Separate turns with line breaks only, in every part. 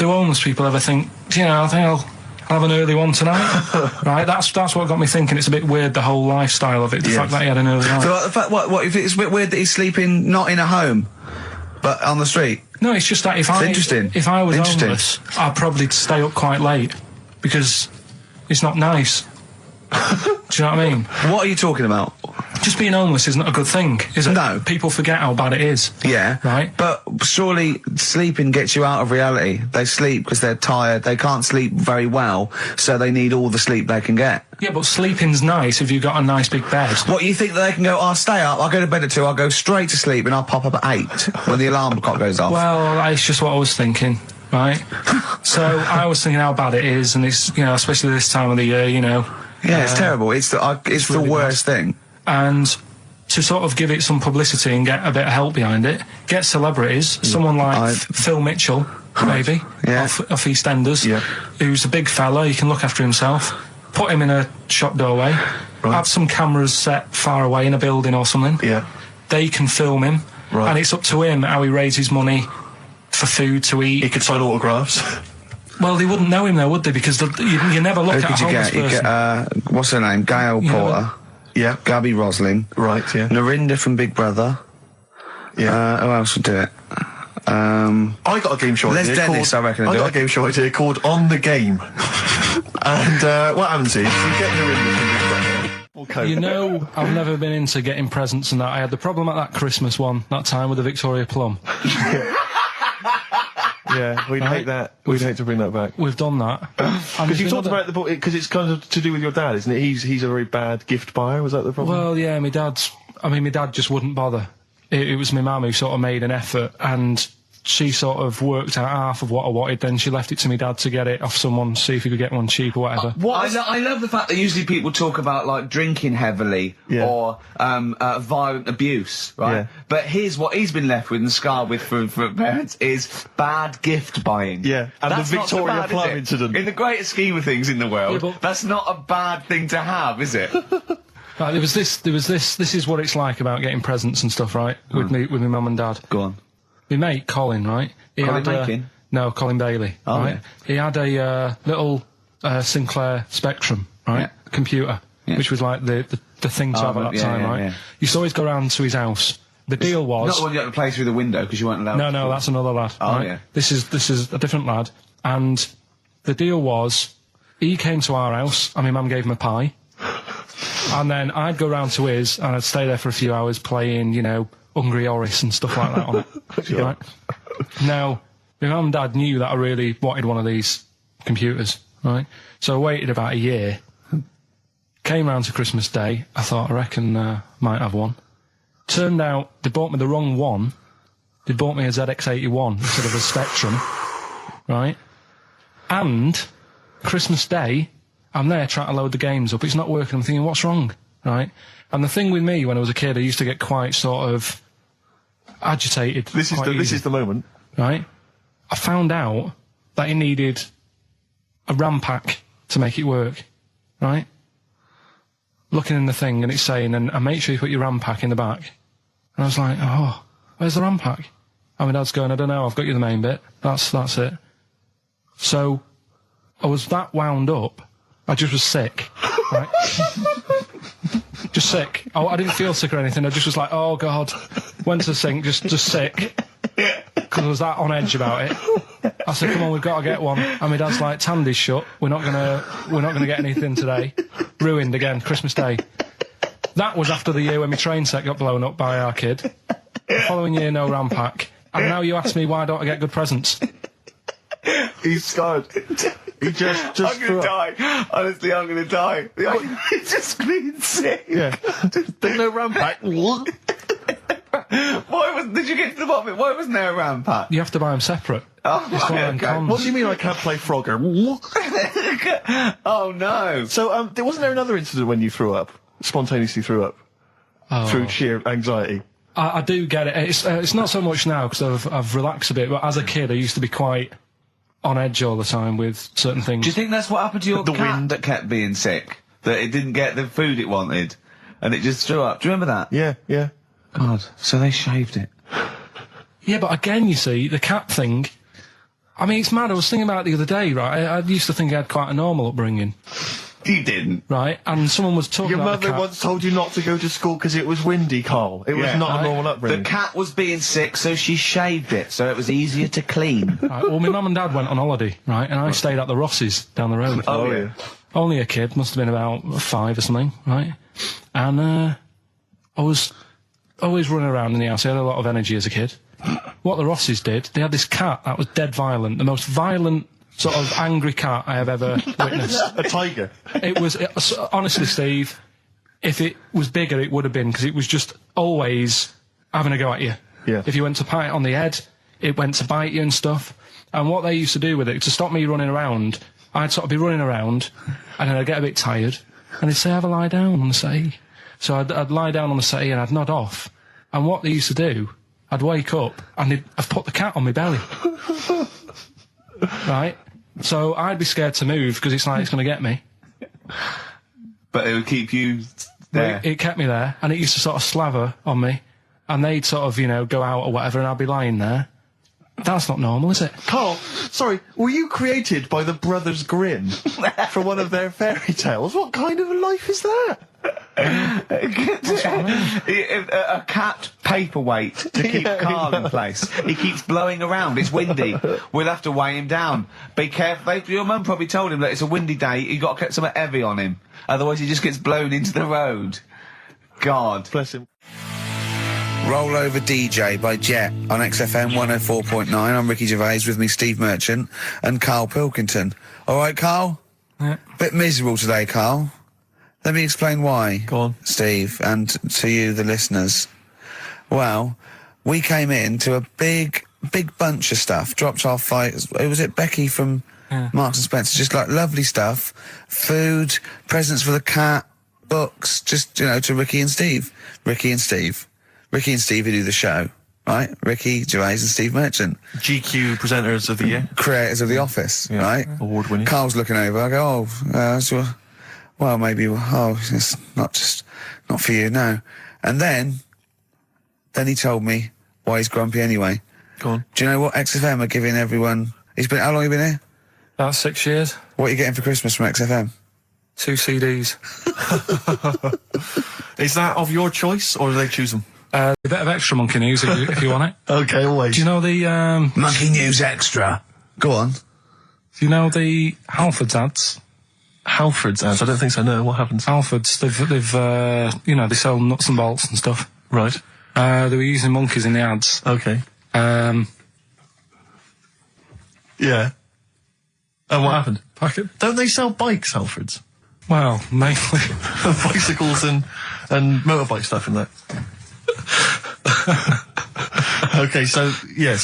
do homeless people ever think, you know, I think I'll have an early one tonight? Right, that's what got me thinking. It's a bit weird, the whole lifestyle of it, the fact that he had an early night.
So, the fact, what if it's a bit weird that he's sleeping not in a home, but on the street?
No, it's just that if I was homeless, I'd probably stay up quite late, because it's not nice. Do you know what I mean?
What are you talking about?
Just being homeless isn't a good thing, is it?
No.
People forget how bad it is.
Yeah.
Right?
But surely sleeping gets you out of reality. They sleep because they're tired, they can't sleep very well, so they need all the sleep they can get.
Yeah, but sleeping's nice if you've got a nice big bed.
What, you think that they can go, I'll stay up, I'll go to bed at 2, I'll go straight to sleep and I'll pop up at 8 when the alarm clock goes off?
Well, that's just what I was thinking, right? So I was thinking how bad it is, and it's, you know, especially this time of the year, you know.
Yeah, it's terrible. It's the
really
worst thing.
And to sort of give it some publicity and get a bit of help behind it, get celebrities, someone like Phil Mitchell, maybe, off EastEnders, who's a big fella, he can look after himself, put him in a shop doorway, have some cameras set far away in a building or something, they can film him, and it's up to him how he raises money for food to eat.
He could sign autographs.
Well, they wouldn't know him though, would they? Because you never look at a homeless person.
You get, what's her name? Gail Porter.
Yeah.
Gabby Rosling.
Right, yeah.
Narinda from Big Brother.
Yeah.
Who else would do it?
I got a game show idea.
Les Dennis, I reckon.
I got a game show idea called On the Game. And what happens is, you get Narinda from Big Brother.
You know, I've never been into getting presents and that. I had the problem at that Christmas one, that time with the Victoria Plum.
Yeah, we'd hate that. We'd hate to bring that back.
We've done that.
Because you talked about the book, because it's kind of to do with your dad, isn't it? He's a very bad gift buyer. Was that the problem?
Well, yeah, my dad just wouldn't bother. It was my mum who sort of made an effort, and she sort of worked out half of what I wanted, then she left it to me dad to get it off someone, see if he could get one cheap or whatever.
I love the fact that usually people talk about, like, drinking heavily or violent abuse, right? Yeah. But here's what he's been left with and scarred with from parents is bad gift buying.
Yeah, and that's the Victoria Plum incident.
In the greater scheme of things in the world, that's not a bad thing to have, is it?
Right, there was this, this is what it's like about getting presents and stuff, right? With my mum and dad.
Go on.
My mate, Colin, right?
Colin Makin?
No, Colin Bailey, right?
Yeah.
He had a little Sinclair Spectrum, right? Computer, which was like the thing to have at that time, right? You used to always go round to his house. The deal was...
Not the one you had to play through the window because you weren't allowed to.
No, that's another lad.
Oh,
right?
yeah.
This is a different lad. And the deal was, he came to our house, and my mum gave him a pie. And then I'd go round to his, and I'd stay there for a few hours playing, you know, Hungry Horace and stuff like that on it. Right? Now, my mum and dad knew that I really wanted one of these computers, right? So I waited about a year, came round to Christmas Day, I thought, I reckon might have one. Turned out, they bought me the wrong one. They bought me a ZX81 instead of a Spectrum, right? And, Christmas Day, I'm there trying to load the games up, it's not working, I'm thinking, what's wrong, right? And the thing with me, when I was a kid, I used to get quite sort of agitated.
This is the moment.
Right? I found out that it needed a RAM pack to make it work, right? Looking in the thing, and it's saying, and make sure you put your RAM pack in the back. And I was like, oh, where's the RAM pack? And my dad's going, I don't know, I've got you the main bit. That's it. So, I was that wound up, I just was sick, right? Just sick. I didn't feel sick or anything, I just was like, oh God. Went to the sink, just sick. Because I was that on edge about it. I said, come on, we've got to get one. And my dad's like, Tandy's shut, we're not gonna get anything today. Ruined again, Christmas Day. That was after the year when my train set got blown up by our kid. The following year, no RAM pack. And now you ask me why don't I get good presents?
He's scarred. He just
I'm gonna die. Honestly, I'm gonna die. He's just being sick.
Yeah. There's no RAM pack.
Did you get to the bottom of it? Why wasn't there a RAM pack?
You have to buy them separate.
Oh,
what do you mean I can't play Frogger?
Oh no.
So, wasn't there another incident when you threw up? Spontaneously threw up? Through sheer anxiety?
I do get it. It's not so much now because I've relaxed a bit, but as a kid I used to be quite on edge all the time with certain things.
Do you think that's what happened to your cat that kept being sick? That it didn't get the food it wanted and it just threw up? Do you remember that?
Yeah.
God, so they shaved it.
Yeah, but again, you see, the cat thing, I mean, it's mad. I was thinking about it the other day, right? I used to think I had quite a normal upbringing,
You didn't.
right? And someone was talking
Your
about the
mother
cat.
once told you not to go to school because it was windy, Carl. It was
Yeah.
not a normal
The
upbringing.
cat was being sick, so she shaved it, so it was easier to clean.
Right, well, my mum and dad went on holiday, right? And I stayed at the Rosses down the road.
Oh, yeah.
Only a kid, must have been about 5 or something, right? And I was always running around in the house. I had a lot of energy as a kid. What the Rosses did, they had this cat that was dead violent, the most violent sort of angry cat I have ever witnessed.
A tiger.
It was honestly, Steve, if it was bigger, it would have been, because it was just always having a go at you.
Yeah.
If you went to pat it on the head, it went to bite you and stuff. And what they used to do with it, to stop me running around, I'd sort of be running around, and then I'd get a bit tired, and they'd say, have a lie down on the settee. So I'd lie down on the settee and I'd nod off. And what they used to do, I'd wake up and I'd put the cat on my belly. Right? So I'd be scared to move because it's like it's going to get me.
But it would keep you there.
It kept me there, and it used to sort of slaver on me, and they'd sort of, go out or whatever, and I'd be lying there. That's not normal, is it?
Carl, sorry, were you created by the Brothers Grimm for one of their fairy tales? What kind of a life is that?
A cat paperweight to keep Karl in place. He keeps blowing around. It's windy. We'll have to weigh him down. Be careful. Your mum probably told him that it's a windy day. You got to get something heavy on him. Otherwise, he just gets blown into the road. God.
Bless him.
Roll Over DJ by Jet on XFM 104.9. I'm Ricky Gervais, with me Steve Merchant and Karl Pilkington. All right, Karl?
Yeah.
Bit miserable today, Karl. Let me explain why.
Go on.
Steve, and to you, the listeners. Well, we came in to a big bunch of stuff. Dropped off by, was it Becky from Marks and Spencer? Just like lovely stuff. Food, presents for the cat, books, just, to Ricky and Steve. Ricky and Steve who do the show, right? Ricky Gervais and Steve Merchant.
GQ presenters of the year.
Creators of The Office, right?
Award-winning.
Carl's looking over. I go, well, maybe, it's not for you, no. And then he told me why he's grumpy anyway.
Go on.
Do you know what XFM are giving everyone? How long have you been here?
About 6 years.
What are you getting for Christmas from XFM?
2 CDs.
Is that of your choice, or do they choose them?
A bit of extra monkey news if you want it.
Okay, always.
Do you know the
Monkey News Extra. Go on.
Do you know the Halfords ads?
Halfords ads? I don't think so, no. What happens?
Halfords, they've they sell nuts and bolts and stuff.
Right.
They were using monkeys in the ads.
Okay.
Yeah.
And what happened?
Packet.
Don't they sell bikes, Halfords?
Well, mainly.
Bicycles and motorbike stuff in that. Okay, so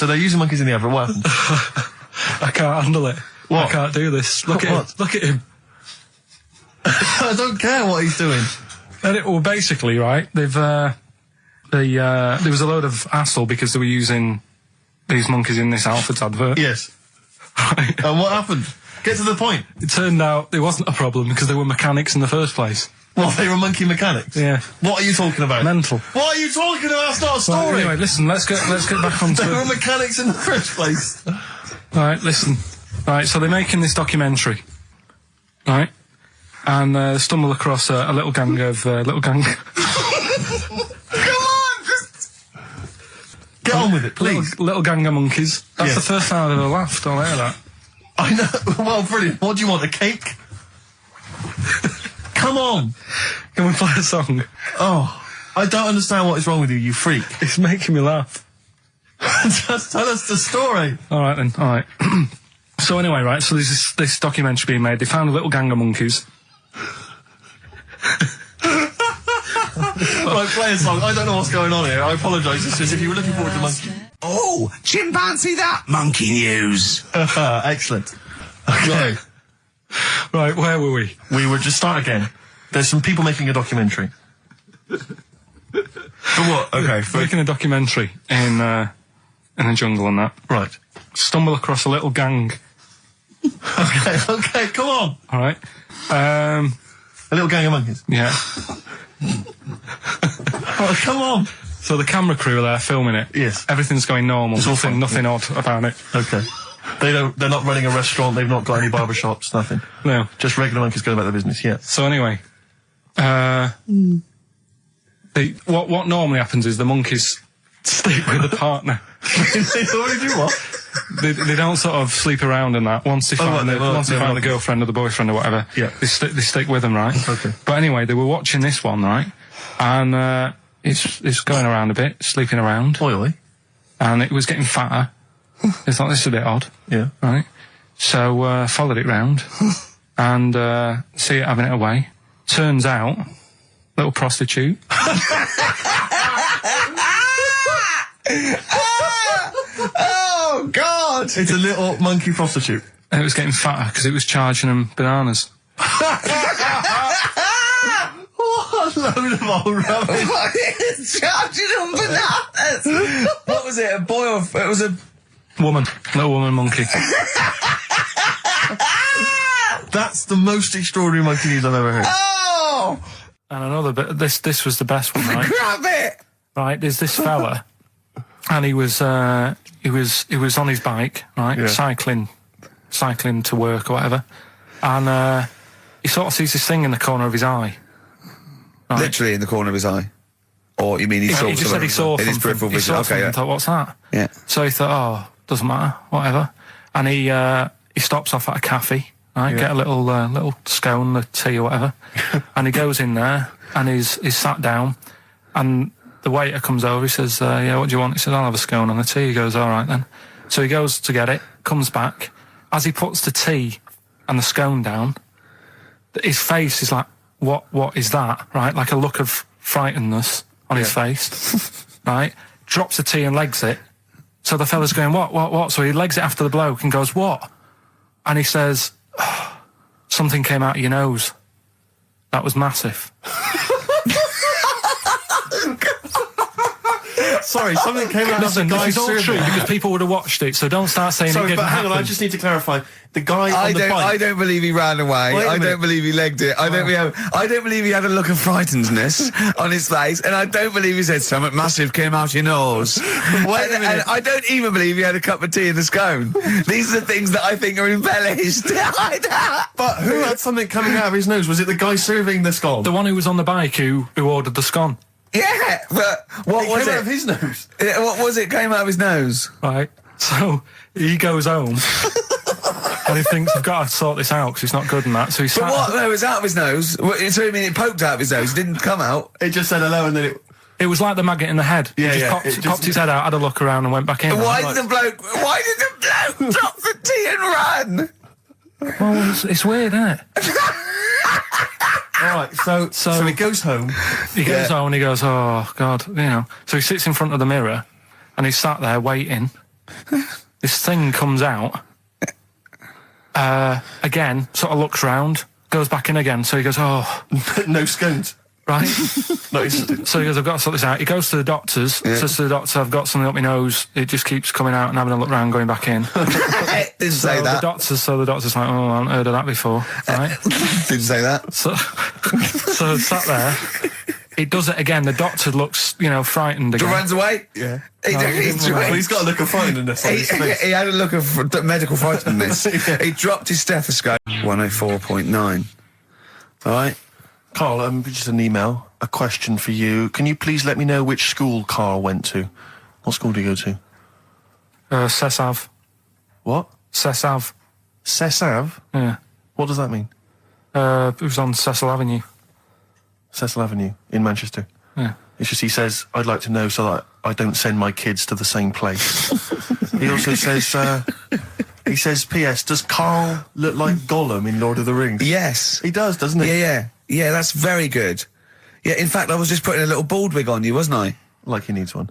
they're using monkeys in the advert. What happened?
I can't handle it.
What?
I can't do this. Look at
What?
him. Look at him.
I don't care what he's doing.
Well, basically, right, there was a load of hassle because they were using these monkeys in this Halfords advert.
Yes.
Right.
And what happened? Get to the point.
It turned out it wasn't a problem because they were mechanics in the first place.
Well, they were monkey mechanics.
Yeah.
What are you talking about?
Mental.
What are you talking about? That's not a
Right,
story.
anyway, listen, let's get back onto
They were
it.
mechanics in the first place.
Right, listen. Right, so they're making this documentary. Right? And stumble across a little gang of
Come on, just get on with it, please.
Little gang of monkeys. That's
Yeah.
the first time I've ever laughed. I'll hear that.
I know. Well, brilliant. What do you want? A cake? Come on.
Can we play a song?
Oh, I don't understand what is wrong with you, you freak.
It's making me laugh.
Just tell us the story.
All right then. All right. So anyway, right. So there's this documentary being made. They found a little gang of monkeys.
Right, play a song. I don't know what's going on here. I apologise. It's just if you were looking forward to monkey.
Oh, chimpanzee that monkey news.
Excellent. Okay.
Right. Where were we?
We would just start again. There's some people making a documentary. For what? Okay.
Making a documentary in a jungle and that.
Right.
Stumble across a little gang.
Okay, come on.
All right.
A little gang of monkeys.
Yeah.
Oh, come on.
So the camera crew are there filming it.
Yes.
Everything's going normal.
all fine.
Nothing odd about it.
Okay. They're not running a restaurant. They've not got any barber shops. Nothing.
No.
Just regular monkeys going about their business. Yeah.
So anyway, what normally happens is the monkeys sleep with the partner.
They already do what?
They don't sort of sleep around and that. Once they find the girlfriend or the boyfriend or whatever, they stick with them, right?
Okay.
But anyway, they were watching this one, right? And it's going around a bit, sleeping around.
Oily.
And it was getting fatter. It's like, this is a bit odd.
Yeah.
Right? So, followed it round. And, see it having it away. Turns out, little prostitute.
Oh, God!
It's a little monkey prostitute.
And it was getting fatter because it was charging them bananas.
What a load of old rubbish.
Charging them bananas! What was it, a boy or... It was a...
Woman. Little woman monkey.
That's the most extraordinary monkey news I've ever heard.
Oh!
And another bit, this was the best one, right?
Grab it!
Right, there's this fella, and he was on his bike, right,
Yeah.
cycling to work or whatever, and he sort of sees this thing in the corner of his eye. Right?
Literally in the corner of his eye. Or you mean he saw
He just said he saw
in his
something.
peripheral
He
vision?
saw
Okay,
something
yeah.
and thought, what's that?
Yeah.
So he thought, oh, doesn't matter, whatever, and he stops off at a cafe, right, get a little scone, a tea or whatever, and he goes in there and he's sat down, and the waiter comes over, he says, yeah, what do you want? He says, I'll have a scone and a tea. He goes, all right then. So he goes to get it, comes back. As he puts the tea and the scone down, his face is like, what is that? Right? Like a look of frightenedness on his face. Right? Drops the tea and legs it. So the fella's going, what? So he legs it after the bloke and goes, what? And he says, oh, something came out of your nose. That was massive.
Sorry, something came out
Listen,
of the
this
guy's
is all true
survey.
because people would have watched it, so don't start saying it
Sorry,
didn't
but hang on,
happen.
I just need to clarify. The guy
I
on the bike...
I don't believe he ran away.
Wait a
I
minute.
don't believe he legged it. I don't believe he had a look of frightenedness on his face, and I don't believe he said something massive came out your nose.
Wait a minute.
And I don't even believe he had a cup of tea in the scone. These are the things that I think are embellished.
But who had something coming out of his nose? Was it the guy serving the scone?
The one who was on the bike who ordered the scone.
Yeah, but what was
came out
it?
of his nose.
What was it? Came out of his nose.
Right. So he goes home and he thinks, I've got to sort this out because it's not good and that. So he
But
sat.
what? No, it was out of his nose. So you mean it poked out of his nose? It didn't come out.
It just said hello and then it...
It was like the maggot in the head.
Yeah,
He
yeah,
just
it just-
popped his head out, had a look around and went back in.
Why did the bloke drop the tea and run?
Well, it's weird, isn't it?
All right, so he goes home.
He goes home and he goes, oh, God, you know. So he sits in front of the mirror and he's sat there waiting. This thing comes out. Again, sort of looks round, goes back in again. So he goes, oh,
No scones.
right.
No, it's...
So he goes, I've got to sort this out. He goes to the doctor's, says to the doctor, I've got something up my nose. It just keeps coming out and having a look round, going back in.
Didn't say that.
The doctor's like, oh, I haven't heard of that before. Right?
Didn't say that.
So sat there. He does it again. The doctor looks, frightened again.
Runs away?
Yeah.
He
Well, he's got a look of frightenedness on his face.
he had a look of medical frightenedness. He dropped his stethoscope. 104.9. All right.
Karl, just an email, a question for you. Can you please let me know which school Karl went to? What school did he go to?
Cessav.
What?
Cessav.
Cessav?
Yeah.
What does that mean?
It was on Cecil Avenue.
Cecil Avenue in Manchester.
Yeah.
It's just he says, I'd like to know so that I don't send my kids to the same place. He also says, he says, P.S., does Karl look like Gollum in Lord of the Rings?
Yes.
He does, doesn't he?
Yeah, that's very good. Yeah, in fact, I was just putting a little bald wig on you, wasn't I?
Like he needs one.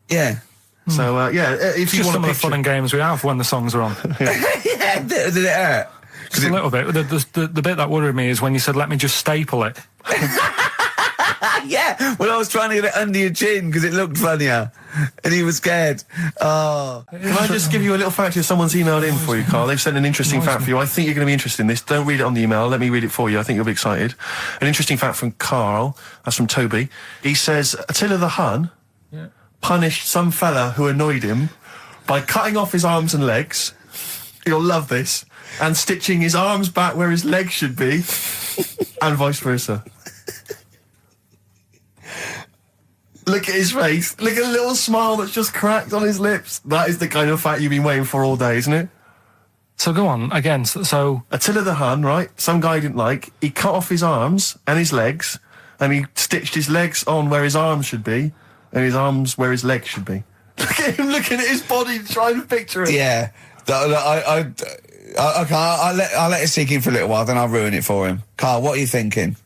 Yeah.
So, if
It's
you
just
want
some
to
of the fun and games we have when the songs are on.
Yeah, did it hurt?
Just a little bit. The bit that worried me is when you said, let me just staple it.
Yeah, well, I was trying to get it under your chin because it looked funnier. And he was scared. Oh.
Can I just give you a little fact here? Someone's emailed in for you, Karl. They've sent an interesting fact for you. I think you're going to be interested in this. Don't read it on the email. Let me read it for you. I think you'll be excited. An interesting fact from Karl. That's from Toby. He says, Attila the Hun punished some fella who annoyed him by cutting off his arms and legs. You'll love this. And stitching his arms back where his legs should be, and vice versa. Look at his face. Look at the little smile that's just cracked on his lips. That is the kind of fact you've been waiting for all day, isn't it?
So go on, again, so...
Attila the Hun, right? Some guy didn't like. He cut off his arms and his legs, and he stitched his legs on where his arms should be, and his arms where his legs should be. Look at him looking at his body, trying to picture it.
Yeah. Okay, I'll let it sink in for a little while, then I'll ruin it for him. Karl, what are you thinking?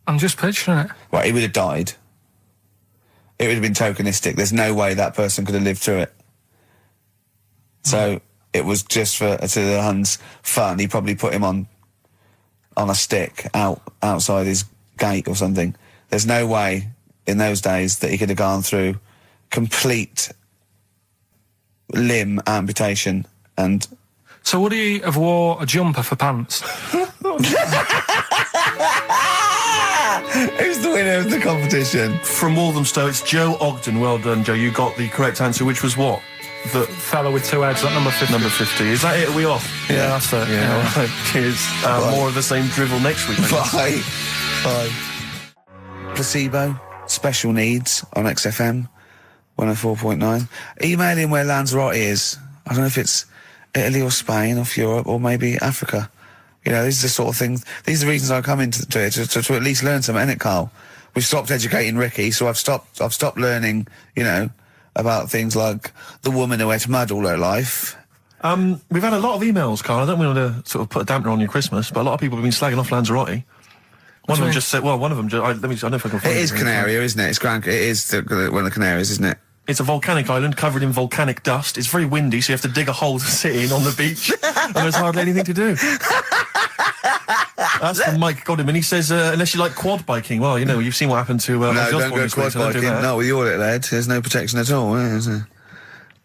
I'm just picturing it.
Right, he would have died. It would have been tokenistic. There's no way that person could have lived through it. So it was just for Attila the Hun's fun. He probably put him on a stick outside his gate or something. There's no way in those days that he could have gone through complete limb amputation and...
So would he have wore a jumper for pants?
Who's the winner of the competition?
From Walthamstow, it's Joe Ogden. Well done, Joe. You got the correct answer, which was what?
The fellow with two heads at number 50.
Number 50. Is that it? Are we off?
Yeah, that's it.
Yeah. Right. Cheers. More of the same drivel next week.
Bye. Bye. Placebo, special needs on XFM 104.9. Email in where Lanzarote is. I don't know if it's Italy or Spain or Europe or maybe Africa. You know, these are the sort of things, these are the reasons I come into it, to at least learn something, innit, Karl? We've stopped educating Ricky, so I've stopped learning, you know, about things like the woman who ate mud all her life.
We've had a lot of emails, Karl. I don't want to sort of put a dampener on your Christmas, but a lot of people have been slagging off Lanzarote. One of them just said, well, one of them, I don't know if I can find it.
It is Canaria, isn't it? It is one of the Canaries, isn't it?
It's a volcanic island covered in volcanic dust. It's very windy, so you have to dig a hole to sit in on the beach, and there's hardly anything to do. That's from Mike Godham, and he says, unless you like quad biking, well, you know, you've seen what happened to...
no, don't go quad biking. Not with your little head. There's no protection at all, is there?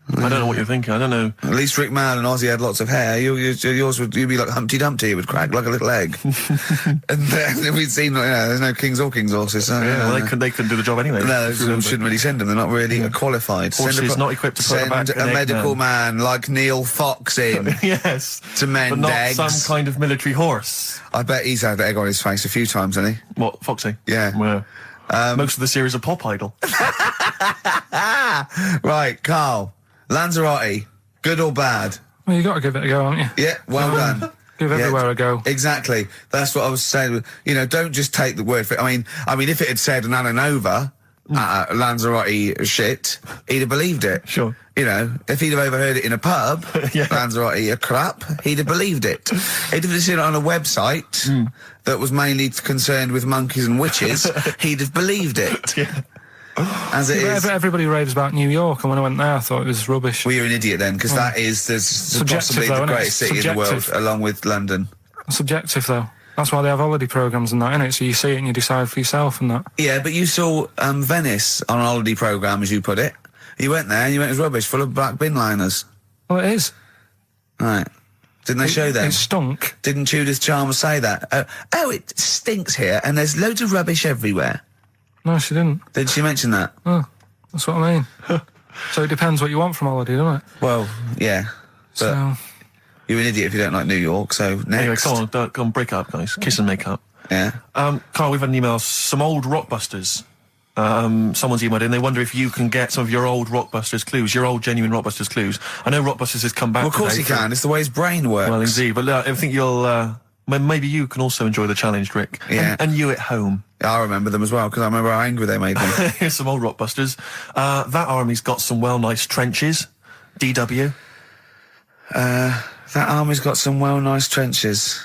I don't know what you're thinking. I don't know.
At least Rick Mann and Ozzy had lots of hair. Yours would be like Humpty Dumpty. It would crack like a little egg. And then we'd seen, there's no kings or kings horses. So,
yeah, well, they couldn't do the job anyway.
No, we shouldn't really send them. They're not really qualified.
Horses not equipped to put back
a medical man like Neil Fox in.
Yes.
To mend
but not
eggs.
Some kind of military horse.
I bet he's had egg on his face a few times, hasn't he?
What, Foxy?
Yeah.
Well, most of the series are Pop Idol.
Right, Karl. Lanzarote, good or bad?
Well, you got to give it a go, haven't you?
Yeah, well done.
Give everywhere a go.
Exactly. That's what I was saying. You know, don't just take the word for it. I mean, if it had said Nananova, Lanzarote shit, he'd have believed it.
Sure.
You know, if he'd have overheard it in a pub,
yeah.
Lanzarote a crap, he'd have believed it. He'd have seen it on a website that was mainly concerned with monkeys and witches, he'd have believed it.
Yeah.
As it is.
Everybody raves about New York, and when I went there, I thought it was rubbish.
Well, you're an idiot then, because that is possibly the greatest city in the world, along with London.
Subjective, though. That's why they have holiday programmes and that, innit? So you see it and you decide for yourself and that. Yeah,
but you saw Venice on a holiday programme, as you put it. You went there and you went, it was rubbish, full of black bin liners.
Well, it is.
Right. Didn't they show that?
It stunk.
Didn't Judith Chalmers say that? Oh, it stinks here and there's loads of rubbish everywhere.
No, she didn't.
Did she mention that?
Oh, that's what I mean. So it depends what you want from holiday, doesn't it?
Well, yeah.
So...
You're an idiot if you don't like New York, so next.
Anyway, come on, break up, guys. Kiss and make up.
Yeah.
Karl, we've had an email. Some old Rockbusters. Someone's emailed in. They wonder if you can get some of your old Rockbusters clues, your old genuine Rockbusters clues. I know Rockbusters has come back.
Well, of course he can. It's the way his brain works.
Well, indeed. But I think you'll... maybe you can also enjoy the challenge, Rick.
Yeah.
And you at home.
I remember them as well, because I remember how angry they made them.
Here's some old Rockbusters. That army's got some nice trenches. DW.
That army's got some nice trenches.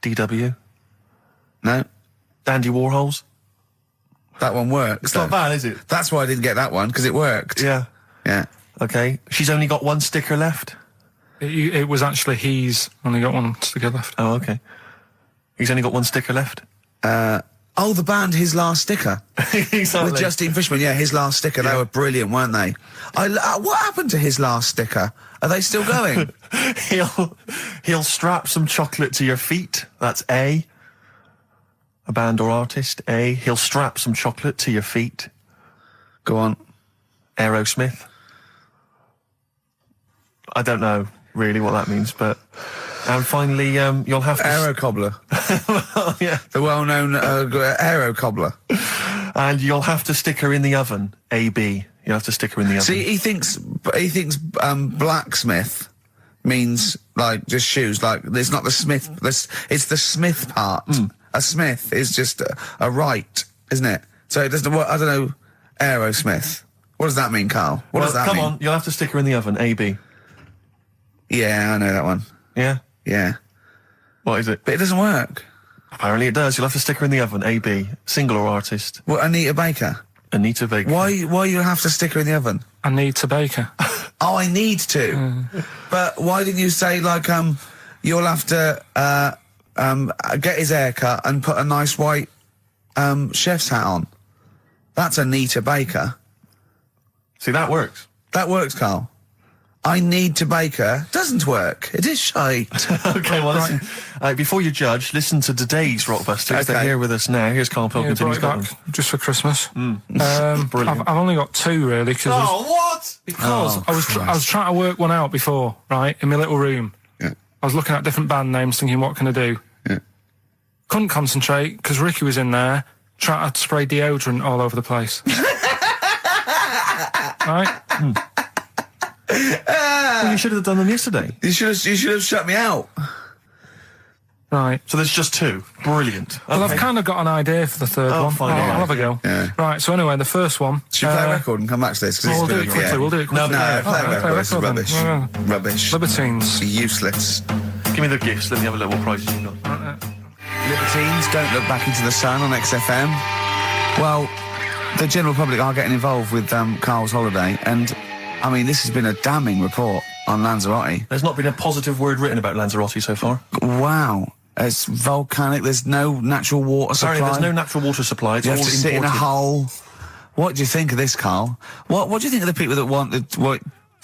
DW.
No.
Dandy Warhols.
That one works.
It's not bad, is it?
That's why I didn't get that one, because it worked.
Yeah.
Yeah.
Okay. She's only got one sticker left.
It was actually he's only got one sticker left.
Oh, okay. He's only got one sticker left.
Oh, the band His Last Sticker.
Exactly.
With Justine Fishman, yeah, His Last Sticker. They were brilliant, weren't they? What happened to His Last Sticker? Are they still going?
He'll strap some chocolate to your feet. That's A. A band or artist, A. He'll strap some chocolate to your feet.
Go on.
Aerosmith. I don't know really what that means, but... And finally, you'll have to...
Aero cobbler.
Well, yeah.
The well-known aero cobbler.
And you'll have to stick her in the oven, AB. You'll have to stick her in the oven.
See, he thinks blacksmith means, like, just shoes. Like, it's not the smith, it's the smith part. A smith is just a right, isn't it? So it doesn't, I don't know, Aerosmith. What does that mean, Karl? What does that mean?
Come on, you'll have to stick her in the oven, AB.
Yeah, I know that one.
Yeah?
Yeah.
What is it?
But it doesn't work.
Apparently it does. You'll have to stick her in the oven, AB. Single or artist?
What, Anita Baker?
Anita Baker.
Why you have to stick her in the oven?
I need to bake her.
Oh, I need to. But why didn't you say, like, you'll have to, get his hair cut and put a nice white, chef's hat on? That's Anita Baker.
See, that works.
That works, Karl. I need to bake her. Doesn't work. It is shite.
Okay, well, listen. Before you judge, listen to today's Rockbusters.
Okay.
They're here with us now. Here's Karl Pilkington.
Brought
He's
it
got
back
them.
just for Christmas.
Brilliant.
I've only got 2 really because
what?
I was trying to work one out before, right, in my little room.
Yeah.
I was looking at different band names, thinking, what can I do?
Yeah.
Couldn't concentrate because Ricky was in there trying to spray deodorant all over the place. Right?
Well, you should have done them yesterday.
You should have shut me out.
Right.
So there's just 2. Brilliant.
Well,
Okay.
I've kind of got an idea for the third
Oh,
one.
fine,
I'll
yeah.
have a go.
Yeah.
Right, so anyway, the first one...
Should we play a record and come back to this? 'Cause
We'll
this
do
is
it quickly, we'll do it quickly.
No, play a record. This is
then.
rubbish.
Yeah.
Rubbish.
Libertines.
Useless.
Give me the gifts. Let me have a look what prizes you got.
Libertines, Don't Look Back Into the Sun on XFM. Well, the general public are getting involved with Karl's holiday, and, I mean, this has been a damning report on Lanzarote.
There's not been a positive word written about Lanzarote so far.
Wow. It's volcanic, there's no natural water supply.
Sorry, there's no natural water supply. It's
You
all
have to sit in a
imported.
hole. What do you think of this, Karl? What do you think of the people that want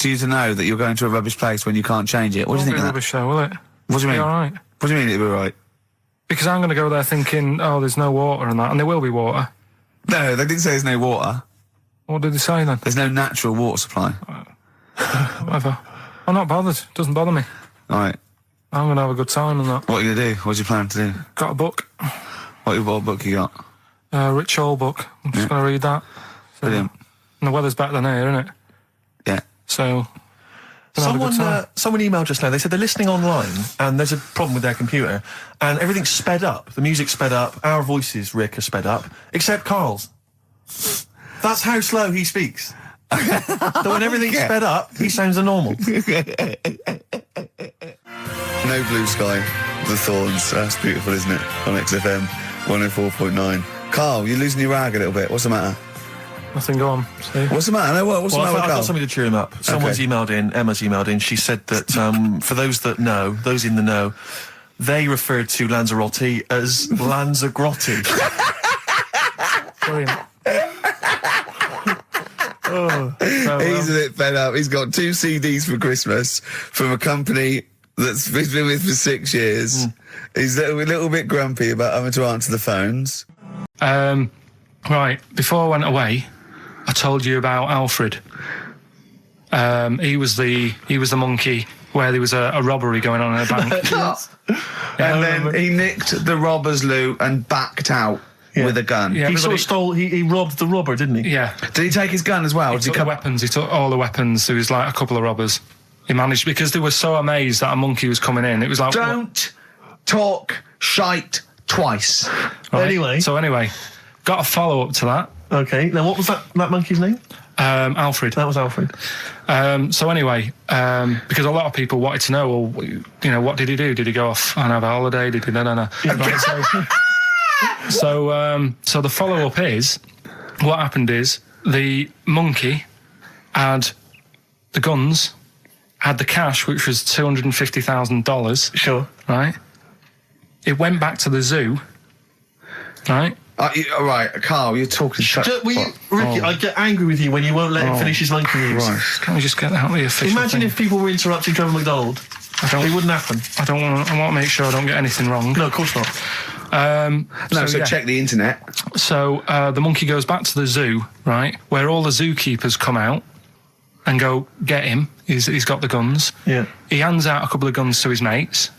you to know that you're going to a rubbish place when you can't change it? What do you think of that?
Rubbish show, will it?
What do you mean?
Be all right.
What do you mean it'll be right?
Because I'm going to go there thinking, oh, there's no water and that, and there will be water.
No, they didn't say there's no water.
What did they say then?
There's no natural water supply.
Whatever. I'm not bothered. Doesn't bother me.
All right.
I'm going to have a good time and that.
What are you going to do? What do you plan to do?
Got a book.
What book you got?
Rich Hall book. I'm just going to read that. So,
Brilliant.
and the weather's better than here, isn't it?
Yeah.
So... gonna have a good time.
Someone emailed just now. They said they're listening online and there's a problem with their computer and everything's sped up. The music's sped up. Our voices, Rick, are sped up, except Karl's. That's how slow he speaks. So when everything's sped up, he sounds normal.
No Blue Sky, The Thorns. That's beautiful, isn't it? On XFM 104.9. Karl, you're losing your rag a little bit. What's the matter?
Nothing, go on. See?
What's the matter? No, what's the matter with
I've
Karl?
got something to cheer him up. Someone's emailed in, Emma's emailed in, she said that for those that know, those in the know, they referred to Lanzarote as Lanzagrotte.
Brilliant.
He's a bit fed up. He's got 2 CDs for Christmas from a company that's he's been with for 6 years. He's a little bit grumpy about having to answer the phones.
Right, before I went away, I told you about Alfred. He was the monkey where there was a robbery going on in a bank.
And then he nicked the robber's loot and backed out with a gun.
Yeah,
He sort of stole, he robbed the robber, didn't he?
Yeah.
Did he take his gun as well?
He
Did
took the weapons. He took all the weapons. There was like a couple of robbers. He managed, because they were so amazed that a monkey was coming in. It was like...
Don't talk shite twice.
Right? So anyway, got a follow-up to that.
Okay, now what was that monkey's name?
Alfred.
That was Alfred.
So anyway, because a lot of people wanted to know, well, you know, what did he do? Did he go off and have a holiday? Did he... No. Right, so the follow-up is, what happened is, the monkey had the guns, had the cash, which was $250,000.
Sure.
Right? It went back to the zoo, right?
All right, Karl, you're talking shit.
Ricky, I get angry with you when you won't let him finish his monkey news.
Right.
Can we just get out of the official
Imagine
thing?
if people were interrupting Trevor McDonald. It wouldn't happen.
I want to make sure I don't get anything wrong.
No, of course not.
So
yeah.
check the internet.
So the monkey goes back to the zoo, right, where all the zookeepers come out and go, get him. He's got the guns.
Yeah.
He hands out a couple of guns to his mates.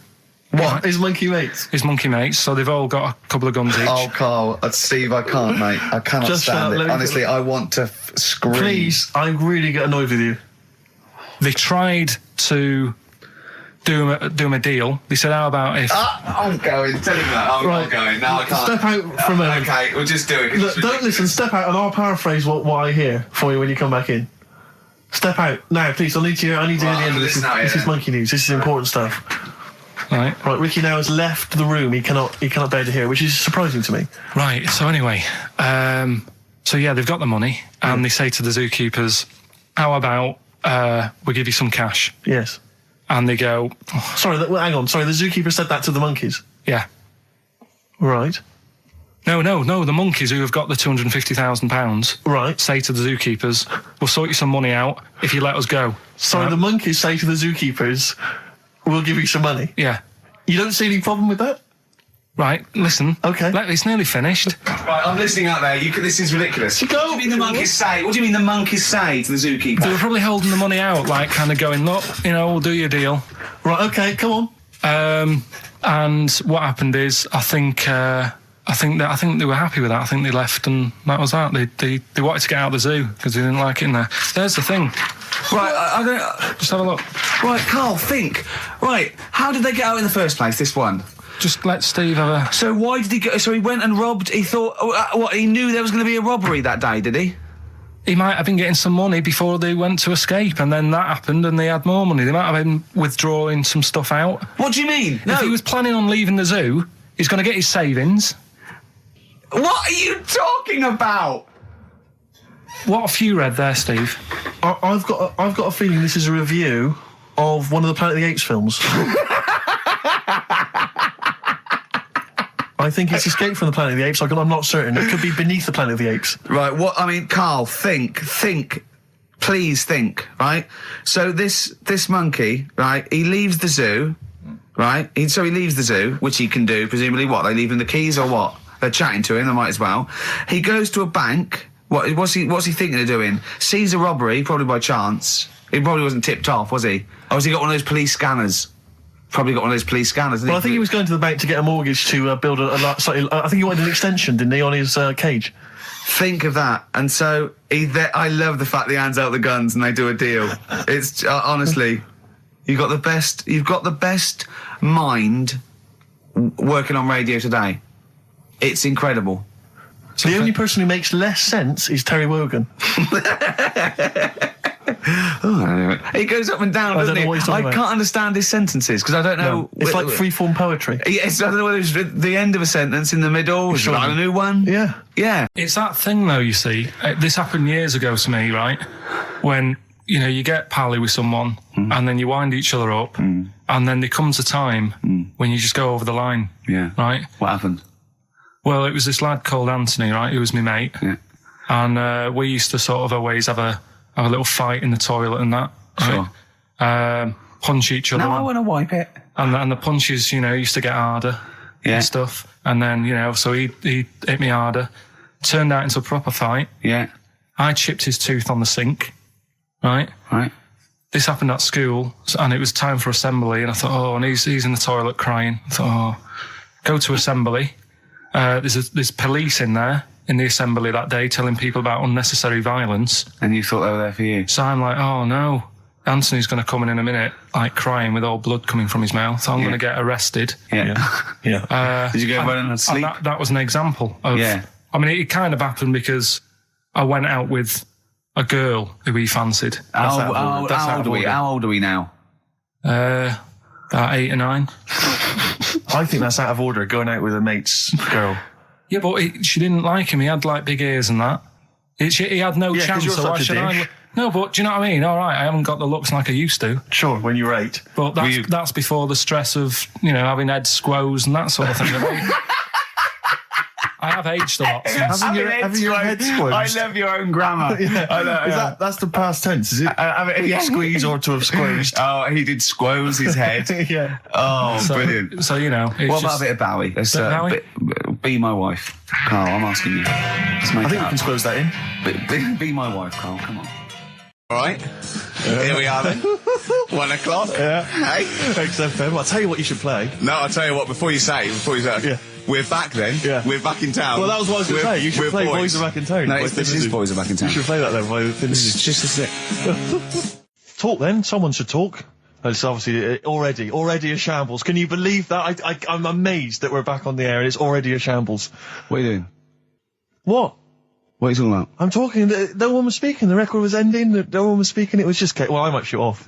What? His monkey mates?
His monkey mates, so they've all got a couple of guns each.
Oh, Carl, Steve, I can't, mate. I cannot
Just
stand
let
it.
me-
Honestly, I want to scream.
Please, I really get annoyed with you.
They tried to do him a deal. They said, how about if...
I'm going. Tell him that. I'm
Right.
not going. No, I can't.
Step out for a moment.
Okay, we'll just do it.
Look, don't listen, step out and I'll paraphrase what I hear for you when you come back in. Step out. Now, please, I need to hear the end of this. This is monkey news. This is important stuff.
Right.
Right, Ricky now has left the room. He cannot bear to hear, which is surprising to me.
Right, so anyway, so yeah, they've got the money, and they say to the zookeepers, how about we give you some cash?
Yes.
And they go,
Sorry, hang on. Sorry, the zookeeper said that to the monkeys.
yeah.
Right.
No, the monkeys who have got the £250,000
Right.
say to the zookeepers, we'll sort you some money out if you let us go.
Sorry,
Right?
the monkeys say to the zookeepers, we'll give you some money.
Yeah.
You don't see any problem with that?
Right, listen.
Okay.
It's nearly finished.
Right, I'm listening out there. This is ridiculous. What do you mean the monkeys say? What do you mean the monkeys say to the zookeeper?
They were probably holding the money out, like kind of going, look, we'll do your deal.
Right, okay, come on.
And what happened is, I think they were happy with that. I think they left, and that was that. They wanted to get out of the zoo because they didn't like it in there. There's the thing.
Right, I don't...
Just have a look.
Right, Carl, think. Right, how did they get out in the first place, this one?
Just let Steve have a...
So why did he go... So he went and robbed... He thought... What, he knew there was going to be a robbery that day, did he?
He might have been getting some money before they went to escape, and then that happened, and they had more money. They might have been withdrawing some stuff out.
What do you mean? No.
If he was planning on leaving the zoo, he's going to get his savings.
What are you talking about?
What have you read there, Steve?
I've got a feeling this is a review of one of the Planet of the Apes films. I think it's Escape from the Planet of the Apes. I'm not certain. It could be Beneath the Planet of the Apes.
Right, Carl, think, please think, right? So this monkey, right, he leaves the zoo, right? So he leaves the zoo, which he can do, presumably what? They leave him the keys or what? They're chatting to him, they might as well. He goes to a bank. What's he thinking of doing? Sees a robbery, probably by chance. He probably wasn't tipped off, was he? Or has he got one of those police scanners? Probably got one of those police scanners.
Well, I think he was going to the bank to get a mortgage to build I think he wanted an extension, didn't he, on his cage?
Think of that. And so I love the fact that he hands out the guns and they do a deal. It's honestly, you've got the best mind working on radio today. It's incredible.
The only person who makes less sense is Terry Wogan.
He goes up and down, doesn't he? I can't understand his sentences because I don't know.
No, it's like free-form poetry.
Yes, I don't know whether it's the end of a sentence in the middle. Is that a new one?
Yeah.
Yeah.
It's that thing, though, you see. This happened years ago to me, right? When, you get pally with someone and then you wind each other up and then there comes a time when you just go over the line.
Yeah.
Right?
What happened?
Well, it was this lad called Anthony, right? Who was my mate.
Yeah.
And we used to sort of always have a little fight in the toilet and that. Right?
Sure.
Punch each other.
Now I want to wipe it.
And the punches, used to get harder and stuff. And then, so he hit me harder. Turned out into a proper fight.
Yeah.
I chipped his tooth on the sink. Right?
Right.
This happened at school, and it was time for assembly, and I thought, and he's in the toilet crying. I thought, go to assembly. There's police in there in the assembly that day telling people about unnecessary violence.
And you thought they were there for you?
So I'm like, oh no, Anthony's going to come in a minute, like crying with all blood coming from his mouth. So I'm going to get arrested.
Yeah.
Did you go running and sleep?
And that was an example of. Yeah. I mean, it kind of happened because I went out with a girl who he fancied.
How old are we now?
About 8 or 9.
I think that's out of order, going out with a mate's girl.
Yeah, but she didn't like him. He had like big ears and that. He had no chance.
You're
so why
such a
should
dish.
No, but do you know what I mean? All right, I haven't got the looks like I used to.
Sure, when you were 8.
But that's before the stress of having head squoze and that sort of thing. I I have aged a lot. Since.
Having your head squeezed.
I love your own grammar. I know,
That's the past tense, is it? Squeeze or to have squeezed.
Oh, he did squoze his head.
Yeah.
Oh, brilliant.
So, you know.
What about a bit of Bowie? Let's,
Bowie?
Be my wife. Carl, I'm asking you. Let's make
I think
it
we can squeeze that in.
Be my wife, Carl. Come on. All right. Here we are then. 1 o'clock.
Yeah.
Hey.
XFM. I'll tell you what you should play.
No, I'll tell you what. Before you say.
Yeah.
We're back then.
Yeah.
We're back in town.
Well, that was what I was going to say. You should play Boys Are Back in Town.
No, this is Boys Are Back in Town.
You should play that then.
This is just it.
Talk then. Someone should talk. It's obviously already a shambles. Can you believe that? I'm amazed that we're back on the air and it's already a shambles.
What are you doing?
What?
What are you talking about?
I'm talking. No one was speaking. The record was ending. No one was speaking. It was just. Well, I might shoot off.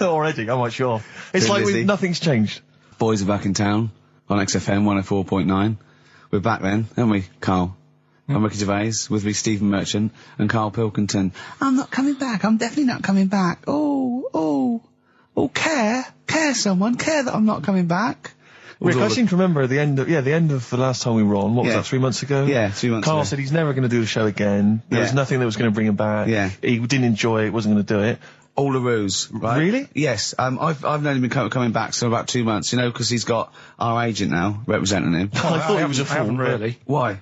Already, I might shoot off. It's like nothing's changed.
Boys Are Back in Town on XFM 104.9. We're back then, aren't we, Karl? I'm Ricky Gervais, with me Stephen Merchant and Karl Pilkington. I'm not coming back. I'm definitely not coming back. Oh, care that I'm not coming back.
Rick, I seem to remember the end of the last time we were on. What was that, 3 months ago?
Yeah, 3 months
Karl
ago.
said he's never going to do the show again. There was nothing that was going to bring him back.
Yeah.
He didn't enjoy it, wasn't going to do it.
All a ruse, right?
Really?
Yes. I've known him been coming back for about 2 months, you know, because he's got our agent now representing him.
I thought he was a
I haven't
fool.
really.
Why?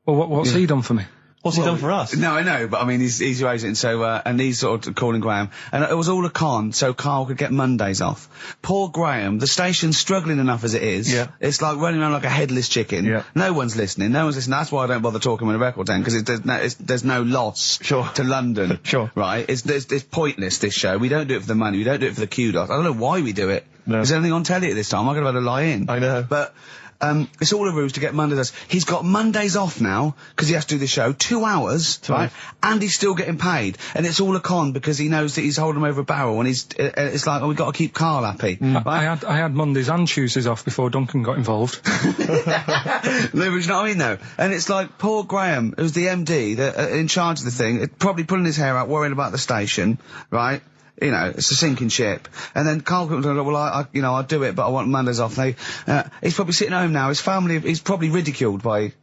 Well, what's he done for me?
What's he done for us?
No, I know, but I mean, he's your agent, so, and he's sort of calling Graham. And it was all a con, so Karl could get Mondays off. Poor Graham, the station's struggling enough as it is.
Yeah.
It's like running around like a headless chicken.
Yeah.
No one's listening. That's why I don't bother talking on a record then, because there's no loss to London.
Sure.
Right? It's pointless, this show. We don't do it for the money. We don't do it for the kudos. I don't know why we do it.
No.
Is there anything on telly at this time? I'm going to have to lie in.
I know.
But, it's all a ruse to get Mondays. He's got Mondays off now, because he has to do the show, 2 hours, right? And he's still getting paid. And it's all a con, because he knows that he's holding him over a barrel, and it's like, we've got to keep Karl happy. Right?
I had Mondays and Tuesdays off before Duncan got involved.
No, but you know what I mean, though? And it's like, poor Graham, who's the MD, that in charge of the thing, probably pulling his hair out, worrying about the station, right? You know, it's a sinking ship. And then Karl comes along, well, I'll do it, but I want Mondays off. He's probably sitting home now. His family, he's probably ridiculed by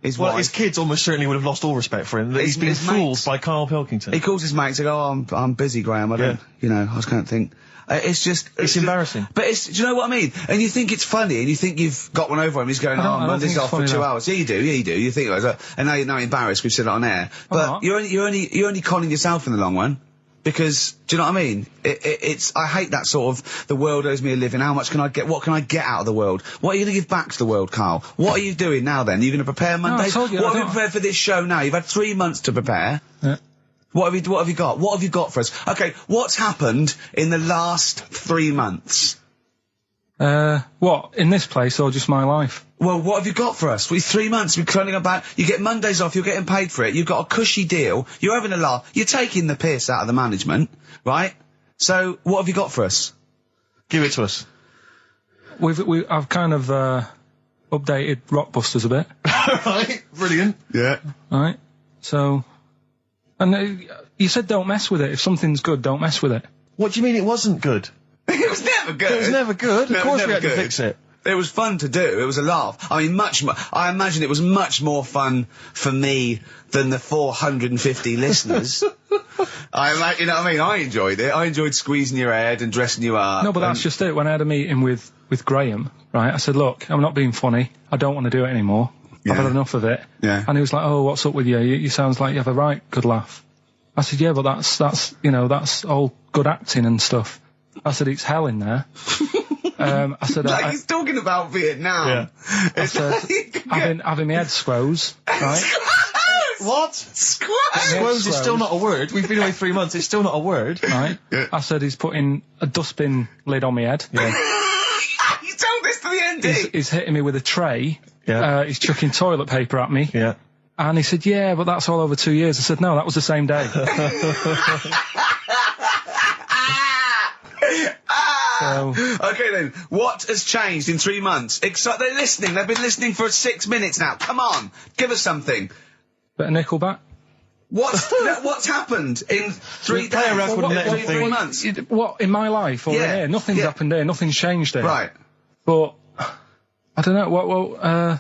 his wife.
His kids almost certainly would have lost all respect for him. He's been fooled by Karl Pilkington.
He calls his mates and goes, oh, I'm busy, Graham. I don't, I just can't think. It's just...
It's embarrassing.
But do you know what I mean? And you think it's funny, and you think you've got one over him. He's going, Monday's off for 2 hours. Yeah, you do. You think, and now you're embarrassed we've said it on air. But you're only conning yourself in the long run. Because, do you know what I mean? I hate that sort of, the world owes me a living, what can I get out of the world? What are you going to give back to the world, Karl? What are you doing now then? Are you going to prepare Mondays?
What
have you prepared for this show now? You've had 3 months to prepare.
Yeah.
What have you got? What have you got for us? Okay, what's happened in the last 3 months?
What? In this place or just my life?
Well, what have you got for us? 3 months, we're turning about, you get Mondays off, you're getting paid for it, you've got a cushy deal, you're having a laugh, you're taking the piss out of the management, right? So, what have you got for us?
Give it to us.
I've kind of, updated Rockbusters a bit.
Right, brilliant. Yeah.
Right? So, and you said don't mess with it. If something's good, don't mess with it.
What do you mean it wasn't good?
It was never good.
It was never good. Of course we had to fix it.
It was fun to do. It was a laugh. I mean, I imagine it was much more fun for me than the 450 listeners. You know what I mean? I enjoyed it. I enjoyed squeezing your head and dressing you up.
No, but that's just it. When I had a meeting with Graham, right, I said, look, I'm not being funny. I don't want to do it anymore. I've had enough of it.
Yeah.
And he was like, oh, what's up with you? You sounds like you have a right good laugh. I said, yeah, but that's all good acting and stuff. I said, it's hell in there. I said,
like he's talking about Vietnam.
Yeah.
I said, having my head squoze, right?
What? Squoze is still not a word. We've been away 3 months. It's still not a word.
Right? Yeah. I said, he's putting a dustbin lid on my head.
Yeah. You told this to the MD.
He's hitting me with a tray.
Yeah.
He's chucking toilet paper at me.
Yeah.
And he said, yeah, but that's all over 2 years. I said, no, that was the same day. So,
okay then, what has changed in 3 months? They're listening, they've been listening for 6 minutes now. Come on, give us something.
Bit of Nickelback.
What's happened in 3 days?
Play a record and let them
3 months.
What, in my life or in here? Nothing's happened here, nothing's changed here.
Right.
But, I don't know,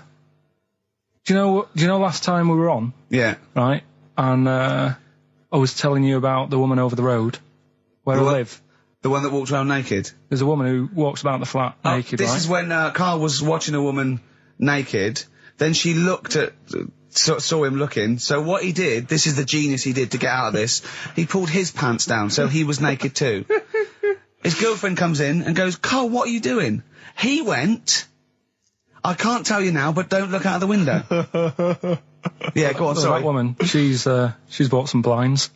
Do you know last time we were on,
Yeah.
right? And I was telling you about the woman over the road where I live.
The one that walked around naked?
There's a woman who walks about the flat naked,
This
right?
is when Karl was watching a woman naked, then she looked at... saw him looking, so what he did, this is the genius he did to get out of this, he pulled his pants down so he was naked too. His girlfriend comes in and goes, Karl, what are you doing? He went, I can't tell you now, but don't look out of the window. Yeah, go on,
Well,
sorry.
that woman, she's bought some blinds.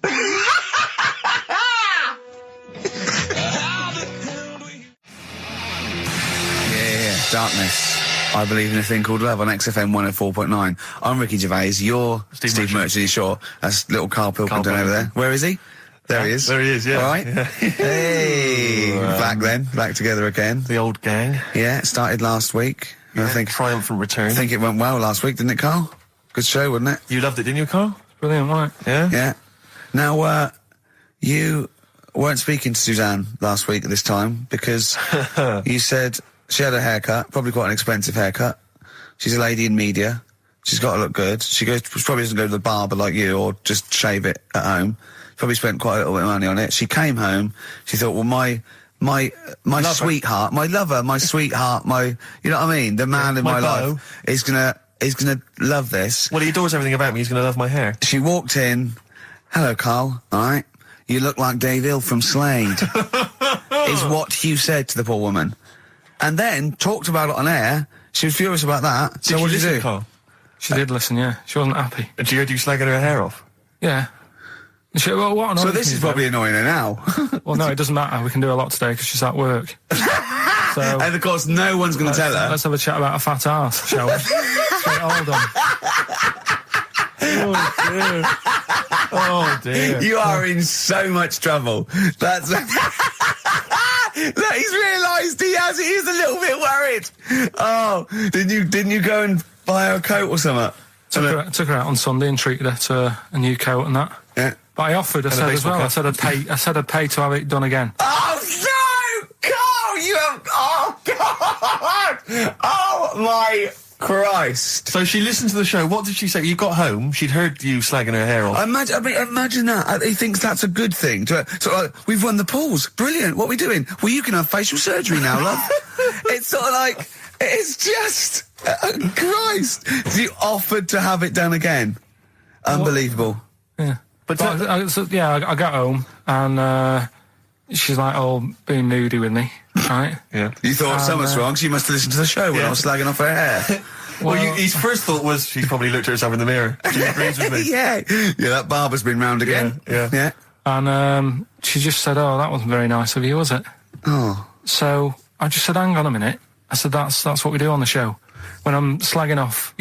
Yeah, Darkness. I believe in a thing called love on XFM 104.9. I'm Ricky Gervais, you're Steve Merchant Shore. That's little Karl Pilkington over there. Where is he? There he is.
There he is, yeah.
All right.
Yeah.
Hey, back together again.
The old gang.
Yeah, it started last week.
Yeah,
I think
triumphant return.
I think it went well last week, didn't it, Karl? Good show, wasn't it?
You loved it, didn't you, Karl?
Brilliant, right?
Yeah?
Yeah. Now, you weren't speaking to Suzanne last week at this time because you said she had a haircut, probably quite an expensive haircut. She's a lady in media. She's got to look good. She probably doesn't go to the barber like you or just shave it at home. Probably spent quite a little bit of money on it. She came home. She thought, well, my sweetheart, my lover, my sweetheart, you know what I mean? The man in my life is gonna love this.
Well, he adores everything about me. He's gonna love my hair.
She walked in. Hello, Karl. All right. You look like Dave Hill from Slade. Is what you said to the poor woman. And then talked about it on air. She was furious about that. So what did you do?
Karl?
She did listen, yeah. She wasn't happy.
And she heard you slagging her hair off?
Yeah. She, well, what
So this is probably annoying her now.
Well, no, it doesn't matter. We can do a lot today because she's at work. So,
And of course, no one's going to tell her.
let's have a chat about a fat arse, shall we? Hold on.
Oh, dear.
You are in so much trouble. That's... Look, he's realised he is a little bit worried. Oh, didn't you go and buy her a coat or something?
Took her out on Sunday and treated her to a new coat and that.
Yeah.
But I offered, I said as well, I said I'd pay to have it done again.
Oh no, Karl! You have... Oh God! Oh my Christ!
So she listened to the show. What did she say? You got home, she'd heard you slagging her hair off.
Imagine that. He thinks that's a good thing. We've won the polls. Brilliant. What are we doing? Well, you can have facial surgery now, love. It's sort of like... It's just... Christ! You offered to have it done again. Unbelievable.
Yeah. But I got home and she's like, being moody with me, right?
Yeah. You thought something's wrong, so you must have listened to the show when I was slagging off her hair.
Well, his first thought was she's probably looked at herself in the mirror. She agrees with me.
Yeah, that barber's been round again.
Yeah.
And she just said, that wasn't very nice of you, was it?
Oh.
So I just said, hang on a minute. I said, that's what we do on the show. When I'm slagging off,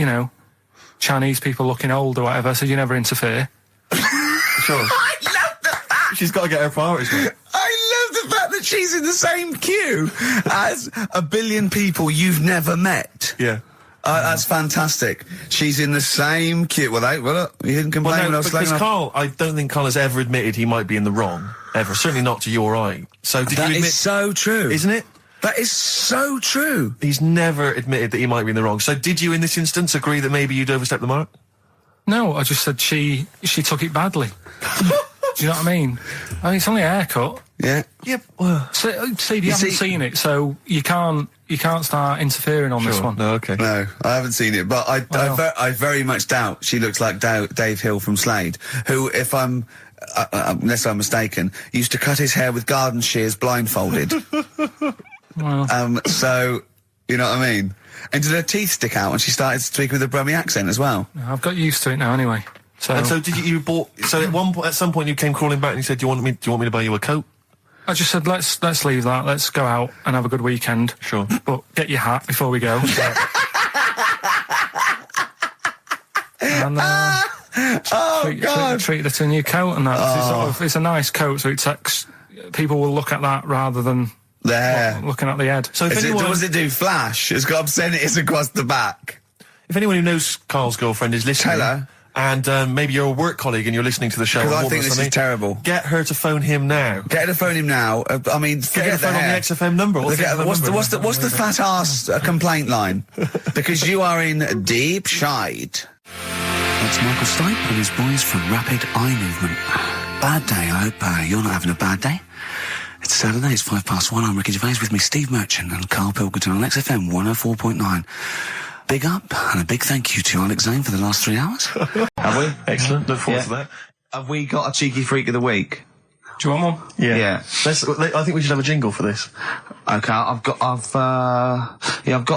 Chinese people looking old or whatever, I said, you never interfere.
Sure.
I love the fact...
She's got to get her priorities right.
I love the fact that she's in the same queue as a billion people you've never met.
Yeah.
That's fantastic. She's in the same queue. Well, look, you didn't complain when I was slagging
because
off.
Karl, I don't think Karl has ever admitted he might be in the wrong. Ever. Certainly not to you or I. So did you admit...
That is so true.
Isn't it?
That is so true.
He's never admitted that he might be in the wrong. So did you, in this instance, agree that maybe you'd overstepped the mark?
No, I just said she took it badly. Do you know what I mean? It's only a haircut.
Yeah.
Yep. Well,
Steve, you haven't seen it, so you can't start interfering on this one.
No, okay.
No, I haven't seen it, but I very much doubt she looks like Dave Hill from Slade, who, if I'm... unless I'm mistaken, used to cut his hair with garden shears blindfolded.
Well.
So, you know what I mean? And did her teeth stick out when she started speaking with a Brummie accent as well?
I've got used to it now anyway. So,
and so did you bought... So at some point you came crawling back and you said, do you want me to buy you a coat?
I just said, let's leave that, let's go out and have a good weekend.
Sure.
But get your hat before we go. And, treated her to a new coat and that. It's a nice coat, so it takes... People will look at that rather than... looking at the head.
So if does it do flash? It's got obscenities across the back.
If anyone who knows Karl's girlfriend is listening...
Tell her.
and maybe you're a work colleague and you're listening to the show.
Because I think this is terrible.
Get her to phone him now.
Get her to phone him now. I mean,
Get her to phone on the XFM number.
What's the fat ass complaint line? Because you are in deep shite. That's Michael Stipe and his boys from Rapid Eye Movement. Bad day. I hope you're not having a bad day. It's Saturday, it's 1:05. I'm Ricky Gervais, with me Steve Merchant and Karl Pilkington on XFM 104.9. Big up and a big thank you to Alex Zane for the last 3 hours. Have we?
Excellent. Look forward to that.
Have we got a cheeky freak of the week?
Do you want one?
Yeah. I think we should have a jingle for this.
Okay, I've got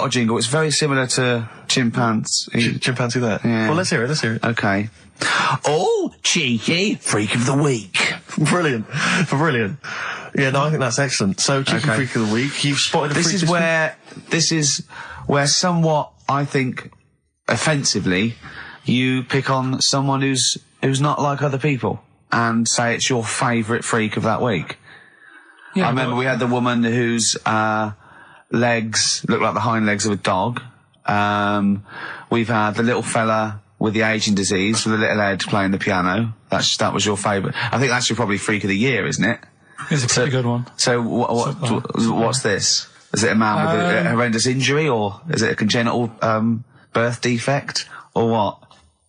a jingle. It's very similar to Chimpanzee.
Chimpanzee that?
Yeah.
Well, let's hear it.
Okay. Oh, cheeky freak of the week.
Brilliant. Yeah, no, I think that's excellent. So, cheeky freak of the week. You've spotted a freak.
This is where somewhat, I think, offensively, you pick on someone who's not like other people and say it's your favourite freak of that week. Yeah, I remember we had the woman whose legs look like the hind legs of a dog. We've had the little fella with the aging disease with a little head playing the piano. That was your favourite. I think that's your probably freak of the year, isn't it?
It's a pretty good one.
So what's this? Is it a man with a horrendous injury, or is it a congenital birth defect, or what?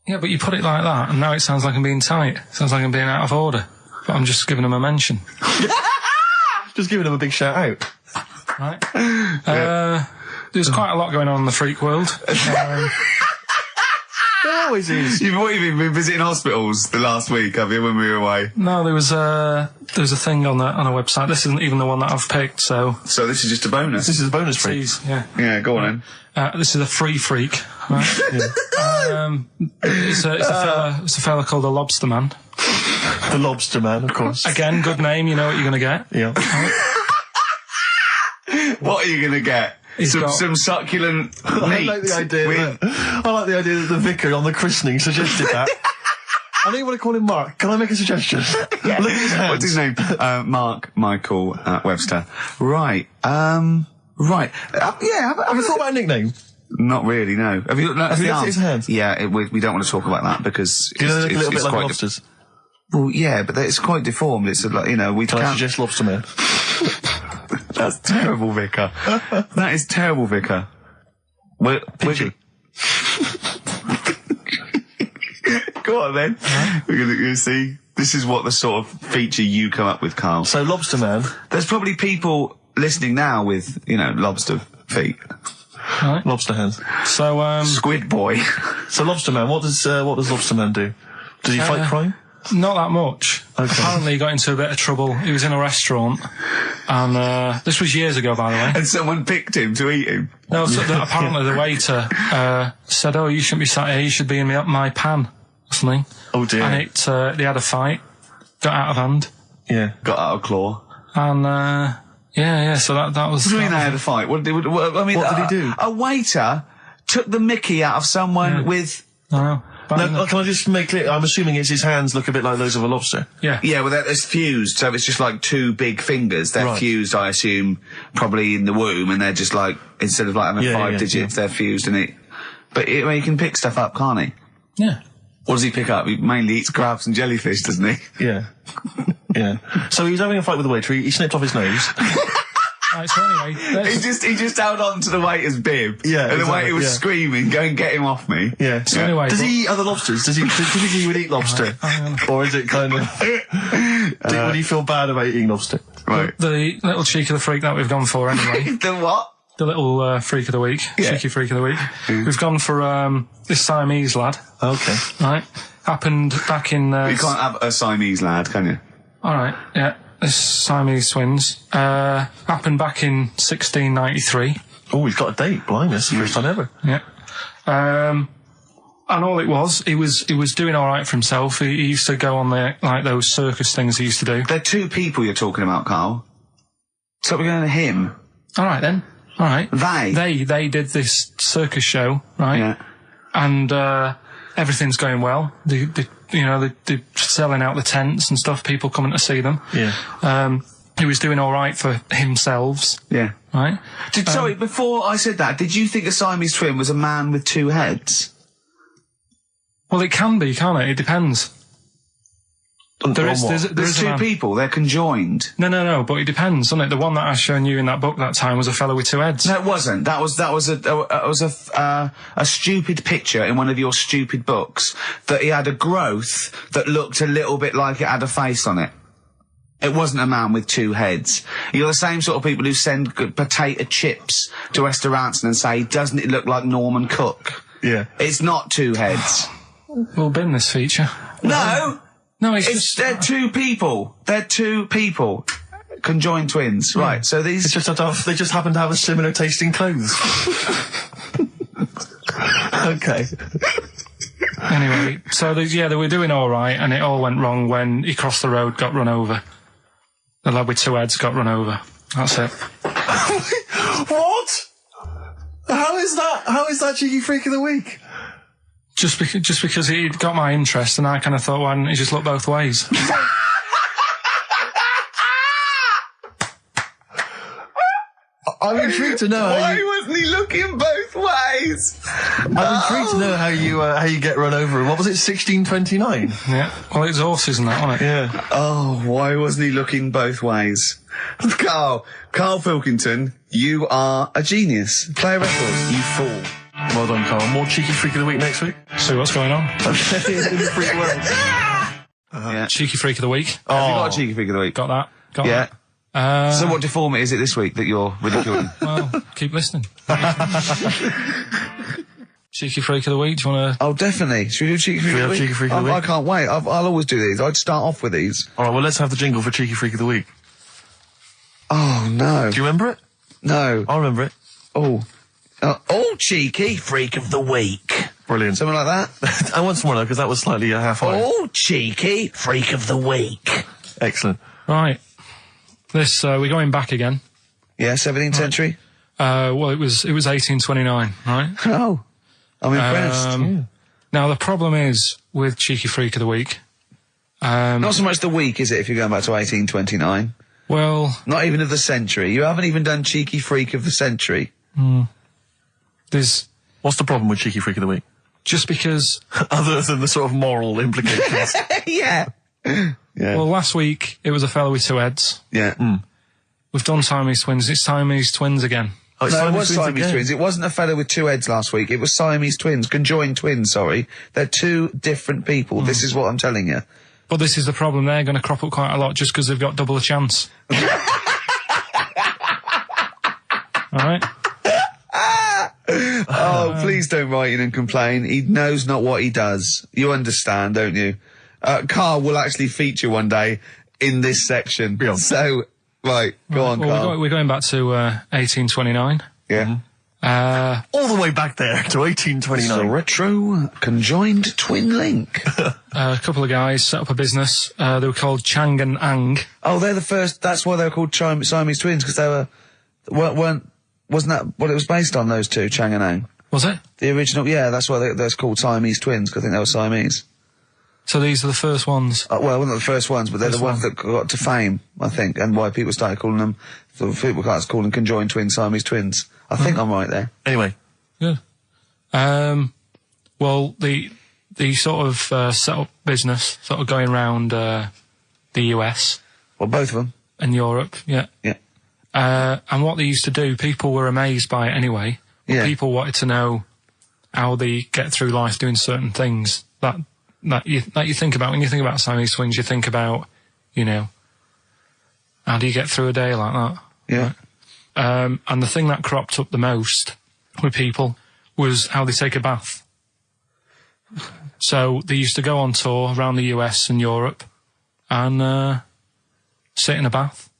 Yeah, but you put it like that, and now it sounds like I'm being tight. It sounds like I'm being out of order. But I'm just giving him a mention.
Just giving him a big shout out.
Right. There's quite a lot going on in the freak world.
There always is.
You've been visiting hospitals the last week, have you, when we were away?
No, there was a thing on a website. This isn't even the one that I've picked, so
this is just a bonus.
This is a bonus freak.
Yeah,
go on then.
This is a free freak. Right? It's a fella called the Lobster Man.
The Lobster Man, of course.
Again, good name. You know what you're going to get.
Yeah.
What are you going to get? Some succulent meat.
I like the idea that the vicar on the christening suggested that. I know you want to call him Mark. Can I make a suggestion?
Yeah.
Look at his hands.
What's his name? Mark Michael Webster. Right. Right.
Have you thought about a nickname?
Not really, no. Have you looked at
his hands?
Yeah, we don't want to talk about that because
do you know they look a little bit like lobsters?
Well, yeah, but it's quite deformed. It's like, we
Can I suggest Lobster Man?
That's terrible, Vicar. That is terrible, Vicar.
Pinchy.
Go on then. We're going to see. This is what the sort of feature you come up with, Karl.
So, Lobster Man.
There's probably people listening now with, lobster feet.
Right.
Lobster hands.
So,
Squid Boy.
So, Lobster Man, what does Lobster Man do? Does he fight crime?
Not that much.
Okay.
Apparently he got into a bit of trouble. He was in a restaurant, and this was years ago, by the way.
And someone picked him to eat him.
No, so apparently the waiter said, "Oh, you shouldn't be sat here. You should be in my pan," or something.
Oh dear.
And they had a fight, got out of hand.
Yeah, got out of claw.
And so that was.
What do you mean they had a fight? What did he do? A waiter took the mickey out of someone with.
I know.
No, can I just make clear? I'm assuming his hands look a bit like those of a lobster.
Yeah.
Yeah, well, it's fused, so it's just like two big fingers. They're fused, I assume, probably in the womb, and they're just like, instead of like having 5 digits, they're fused in it. But he can pick stuff up, can't he?
Yeah.
What does he pick up? He mainly eats crabs and jellyfish, doesn't he?
Yeah. Yeah. So he was having a fight with the waiter. He snipped off his nose.
Right, so anyway,
he just held on to the waiter's bib.
Yeah,
and the waiter was screaming, "Go and get him off me!"
Yeah.
So anyway,
does he eat other lobsters? Does he think he would eat lobster, or is it kind of? Would he feel bad about eating lobster?
Right.
The little cheek of the freak that we've gone for anyway.
The what?
The little freak of the week, cheeky freak of the week. We've gone for this Siamese lad.
Okay.
Right. Happened back in.
You can't have a Siamese lad, can you?
All right. Yeah. This Siamese twins happened back in 1693.
Oh, he's got a date. Blimey, that's the first time ever.
Yeah. And all it was, he was doing all right for himself. He used to go on those circus things he used to do.
They're two people you're talking about, Karl. So we're going to him.
All right then. All right.
They
did this circus show, right?
Yeah.
And everything's going well. They're selling out the tents and stuff, people coming to see them.
Yeah.
He was doing all right for himself.
Yeah.
Right?
Sorry, before I said that, did you think a Siamese twin was a man with 2 heads?
Well, it can be, can't it? It depends.
There's two people. They're conjoined.
No. But it depends, doesn't it? The one that I shown you in that book that time was a fellow with two heads.
No, it wasn't. That was a stupid picture in one of your stupid books that he had a growth that looked a little bit like it had a face on it. It wasn't a man with two heads. You're the same sort of people who send potato chips to Esther Ranson and say, doesn't it look like Norman Cook?
Yeah.
It's not two heads.
We'll bin this feature.
No!
No,
They're two people. Conjoined twins. Yeah. Right, so these... they just happen to have a similar taste in clothes. Okay.
Anyway, so they were doing all right, and it all went wrong when he crossed the road, got run over. The lad with two heads got run over. That's it.
What? How is that Cheeky Freak of the Week?
Just because he got my interest, and I kind of thought, why didn't he just look both ways?
I'm intrigued to know
why wasn't he looking both ways?
I'm intrigued to know how you get run over. What was it, 1629?
Yeah. Well, it's horses and that, wasn't it?
Yeah.
Oh, why wasn't he looking both ways? Karl Pilkington, you are a genius. Play a record, you fool.
Well done, Karl. More Cheeky Freak of the Week next week.
See what's going on.
In the freak world.
Yeah.
Cheeky Freak of the Week.
Have you got a Cheeky Freak of the Week?
Got that. Got
yeah.
that.
So what deformity is it this week that you're ridiculing?
Well, keep listening. Cheeky Freak of the Week, do you want to...
Oh, definitely. Should we do Cheeky Freak of the Week?
Cheeky Freak of the Week?
I can't wait. I'll always do these. I'd start off with these.
All right, well, let's have the jingle for Cheeky Freak of the Week.
Oh, no.
Do you remember it?
No.
I remember it.
Oh, Cheeky Freak of the Week.
Brilliant.
Something like that?
I want some more, though, because that was slightly half-high.
Oh, Cheeky Freak of the Week.
Excellent.
Right. This, we're going back again.
Yeah, 17th century?
Well, it was 1829, right?
Oh, I'm impressed.
Yeah.
Now, the problem is with Cheeky Freak of the Week...
Not so much the week, is it, if you're going back to 1829?
Well...
Not even of the century. You haven't even done Cheeky Freak of the century.
There's...
What's the problem with Cheeky Freak of the Week?
Just because...
Other than the sort of moral implications.
Yeah. Yeah.
Well, last week, it was a fellow with two heads.
Yeah.
We've done Siamese twins. It's Siamese twins again.
Oh,
No, it was Siamese
again.
twins. It wasn't a fellow with two heads last week. It was Siamese twins. Conjoined twins, sorry. They're two different people. This is what I'm telling you.
But this is the problem. They're going to crop up quite a lot just because they've got double a chance. All right?
Oh, please don't write in and complain. He knows not what he does. You understand, don't you? Karl will actually feature one day in this section.
Yeah.
So, right, go on, Karl.
We're going back to 1829.
Yeah.
All the way back there to
It's a
1829.
retro conjoined twin link.
A couple of guys set up a business. They were called Chang and Ang.
Oh, they're the first. That's why they were called Siamese twins, because they wasn't that what it was based on? Those two, Chang and Ang.
Was it?
The original, yeah. That's why they're called Siamese twins, because I think they were Siamese.
So these are the first ones.
Well, they're not the first ones, but they're the ones that got to fame, I think, and why people started calling them. People started calling conjoined twins Siamese twins. I think I'm right there.
Anyway.
Good. Well, the sort of set up business, sort of going around the US.
Well, both of them.
And Europe, yeah.
Yeah.
And what they used to do, people were amazed by it anyway.
Yeah.
People wanted to know how they get through life doing certain things that you think about. When you think about Siamese twins, you think about, how do you get through a day like that?
Yeah.
And the thing that cropped up the most with people was how they take a bath. So they used to go on tour around the US and Europe and sit in a bath,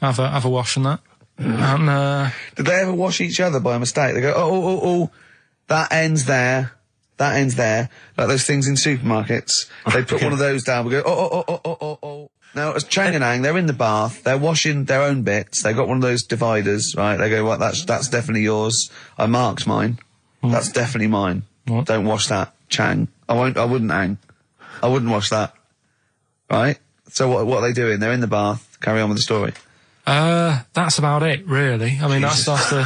have a wash and that. And
did they ever wash each other by mistake? They go, oh, that ends there. That ends there. Like those things in supermarkets. They put one of those down. We go, oh. Now, as Chang and Ang, they're in the bath. They're washing their own bits. They've got one of those dividers, right? They go, well, that's definitely yours. I marked mine. That's definitely mine.
What?
Don't wash that, Chang. I wouldn't, Ang. I wouldn't wash that. Right? So what are they doing? They're in the bath. Carry on with the story.
That's about it, really. I mean, that's the